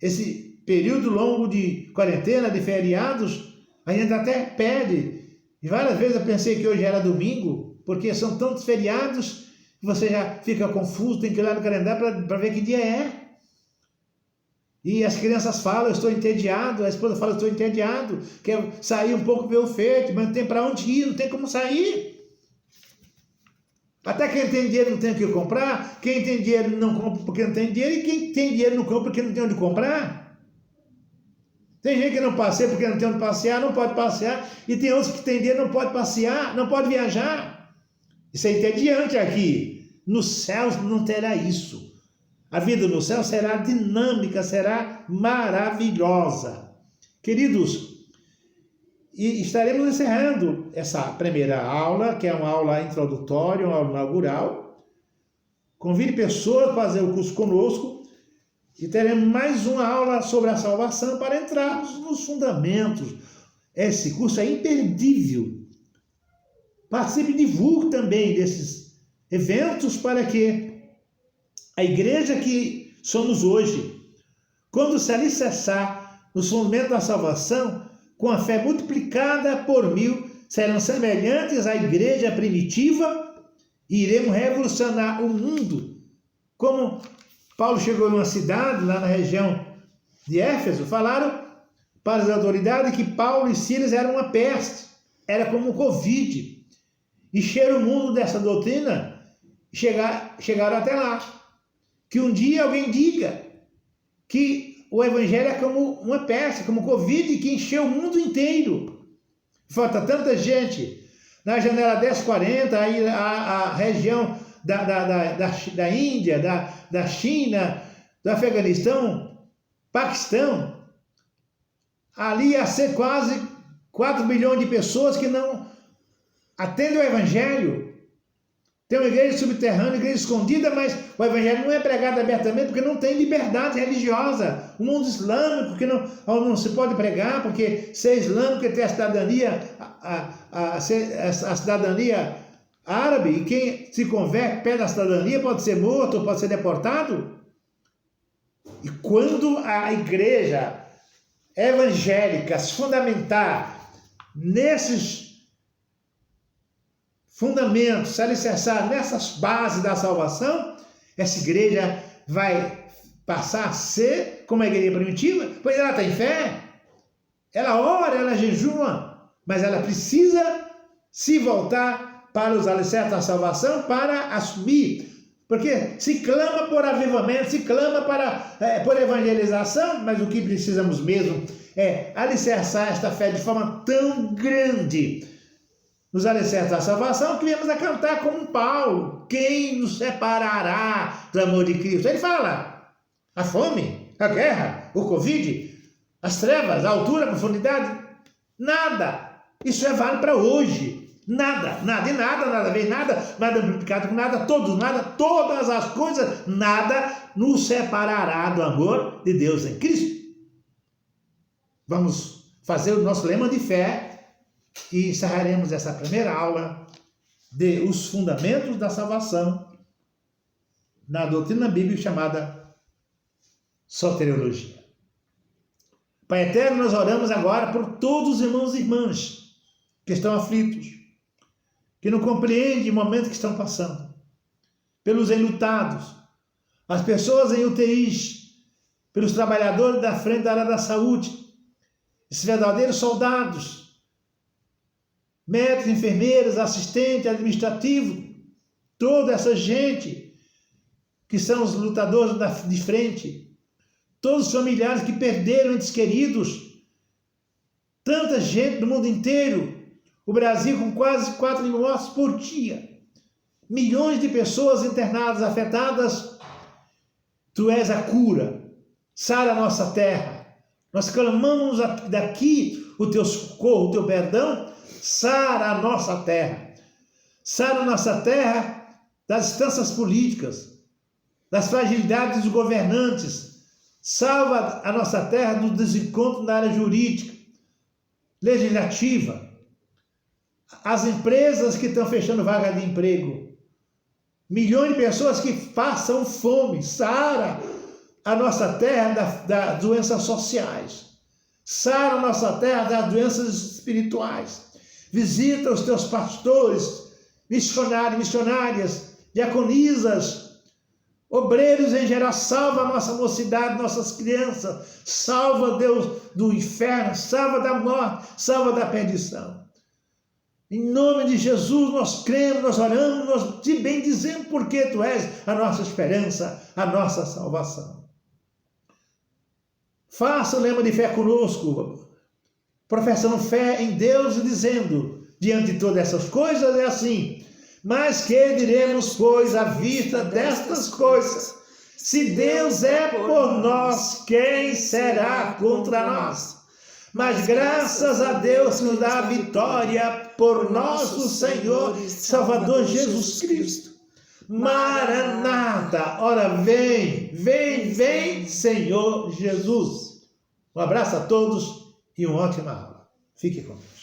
Esse período longo de quarentena, de feriados, a gente até pede. E várias vezes eu pensei que hoje era domingo, porque são tantos feriados que você já fica confuso, tem que ir lá no calendário para ver que dia é. E as crianças falam, eu estou entediado, a esposa fala, eu estou entediado, quer sair um pouco ver o feito, mas não tem para onde ir, não tem como sair. Até quem tem dinheiro não tem o que comprar, quem tem dinheiro não compra porque não tem dinheiro, e quem tem dinheiro não compra porque não tem onde comprar. Tem gente que não passeia porque não tem onde passear, não pode passear, e tem outros que tem dinheiro, não pode passear, não pode viajar. Isso é entediante aqui. Nos céus não terá isso. A vida no céu será dinâmica, será maravilhosa. Queridos, e estaremos encerrando essa primeira aula, que é uma aula introdutória, uma aula inaugural. Convide pessoas para fazer o curso conosco e teremos mais uma aula sobre a salvação para entrarmos nos fundamentos. Esse curso é imperdível. Participe e divulgue também desses eventos para que a igreja que somos hoje, quando se alicerçar nos fundamentos da salvação, com a fé multiplicada por 1000, serão semelhantes à igreja primitiva e iremos revolucionar o mundo. Como Paulo chegou numa cidade, lá na região de Éfeso, falaram para as autoridades que Paulo e Silas eram uma peste, era como um Covid. Encheram o mundo dessa doutrina e chegaram até lá. Que um dia alguém diga que o evangelho é como uma peste, como Covid, que encheu o mundo inteiro. Falta tanta gente. Na janela 1040, aí a região da Índia, da China, do Afeganistão, Paquistão, ali ia ser quase 4 milhões de pessoas que não atendem o evangelho. Tem uma igreja subterrânea, uma igreja escondida, mas o evangelho não é pregado abertamente porque não tem liberdade religiosa. O mundo islâmico, que não se pode pregar, porque ser islâmico é ter a cidadania, a cidadania árabe, e quem se converte, perde a cidadania, pode ser morto, pode ser deportado. E quando a igreja evangélica se fundamentar nesses fundamentos, se alicerçar nessas bases da salvação, essa igreja vai passar a ser como a igreja primitiva, pois ela tem fé, ela ora, ela jejua, mas ela precisa se voltar para os alicerces da salvação para assumir Porque se clama por avivamento, se clama por evangelização, mas o que precisamos mesmo é alicerçar esta fé de forma tão grande nos alicerces da salvação, que viemos a cantar como Paulo: quem nos separará do amor de Cristo? Ele fala: a fome, a guerra, o Covid, as trevas, a altura, a profundidade, nada. Isso é válido para hoje. Nada, nada e nada, nada vem nada, nada multiplicado com nada, todos nada, todas as coisas, nada nos separará do amor de Deus em Cristo. Vamos fazer o nosso lema de fé e encerraremos essa primeira aula de os fundamentos da salvação na doutrina bíblica chamada soteriologia. Pai eterno, nós oramos agora por todos os irmãos e irmãs que estão aflitos, que não compreendem o momento que estão passando, pelos enlutados, as pessoas em UTIs, pelos trabalhadores da frente da área da saúde, esses verdadeiros soldados, médicos, enfermeiras, assistentes, administrativos, toda essa gente que são os lutadores de frente, todos os familiares que perderam entes queridos, tanta gente do mundo inteiro. O Brasil com quase 4 mil mortes por dia. Milhões de pessoas internadas, afetadas. Tu és a cura. Sara a nossa terra. Nós clamamos daqui o teu socorro, o teu perdão. Sara a nossa terra. Sara a nossa terra das instâncias políticas, das fragilidades dos governantes. Salva a nossa terra do desencontro na área jurídica, legislativa. As empresas que estão fechando vaga de emprego, milhões de pessoas que passam fome. Sara a nossa terra das doenças sociais, sara a nossa terra das doenças espirituais. Visita os teus pastores, missionários, missionárias, diaconisas, obreiros em geral. Salva a nossa mocidade, nossas crianças. Salva, Deus, do inferno, salva da morte, salva da perdição. Em nome de Jesus, nós cremos, nós oramos, nós te bendizemos, porque Tu és a nossa esperança, a nossa salvação. Faça o lema de fé conosco, professando fé em Deus e dizendo, diante de todas essas coisas, é assim: mas que diremos, pois, à vista destas coisas? Se Deus é por nós, quem será contra nós? Mas graças a Deus que nos dá a vitória por nosso Senhor e Salvador Jesus Cristo. Maranata, ora vem, vem, vem, Senhor Jesus. Um abraço a todos e uma ótima aula. Fique com Deus.